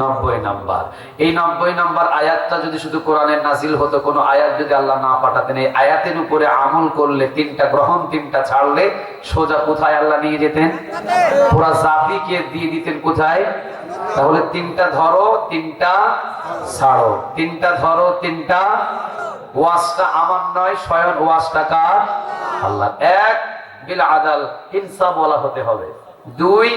90 নম্বর। এই 90 নম্বর আয়াতটা যদি শুধু কোরআনের নাজিল হতো, কোন আয়াত যদি আল্লাহ না পাঠাতেন, এই আয়াতের উপরে আমল করলে, 3টা গ্রহণ 3টা ছাড়লে সোজা কোথায় আল্লাহ নিয়ে যেতেন? পুরা জাতিকে দিয়ে দিতেন কোথায়? তাহলে 3টা ধরো 3টা ছাড়ো, 3টা ধরো 3টা, ওয়াজটা আমার নয়, স্বয়ং ওয়াজটা কার? আল্লাহ। 1 বিল আদাল, ইনসাফ বলা হতে হবে। 2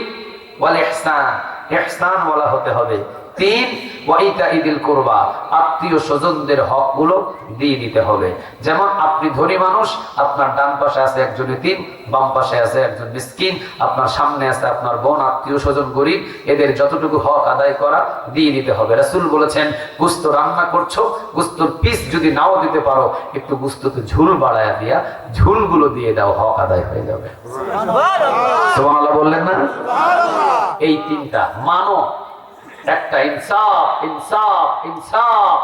ওয়াল ইহসান, ইহসান বলা হতে হবে। 3 ওয়া ইতাইদিল কুরবা, আত্মীয় স্বজনদের হকগুলো দিয়ে দিতে হবে। যেমন আপনি ধনী মানুষ, আপনার ডান পাশে আছে একজন এতিম, বাম পাশে আছে একজন মিসকিন, আপনার সামনে আছে আপনার বোন, আত্মীয় স্বজন গরিব, এদের যতটুকু হক আদায় করা দিয়ে দিতে হবে। রাসূল বলেছেন, গোশত রান্না করছো, গোশতের পিস যদি নাও দিতে পারো, একটু গোশতকে ঝুল বাড়ায়া দিয়া ঝুলগুলো দিয়ে দাও, হক আদায় হয়ে যাবে। সুবহানাল্লাহ বললেন না? এই 3টা মানো। একটা ইনসাফ, ইনসাফ, ইনসাফ,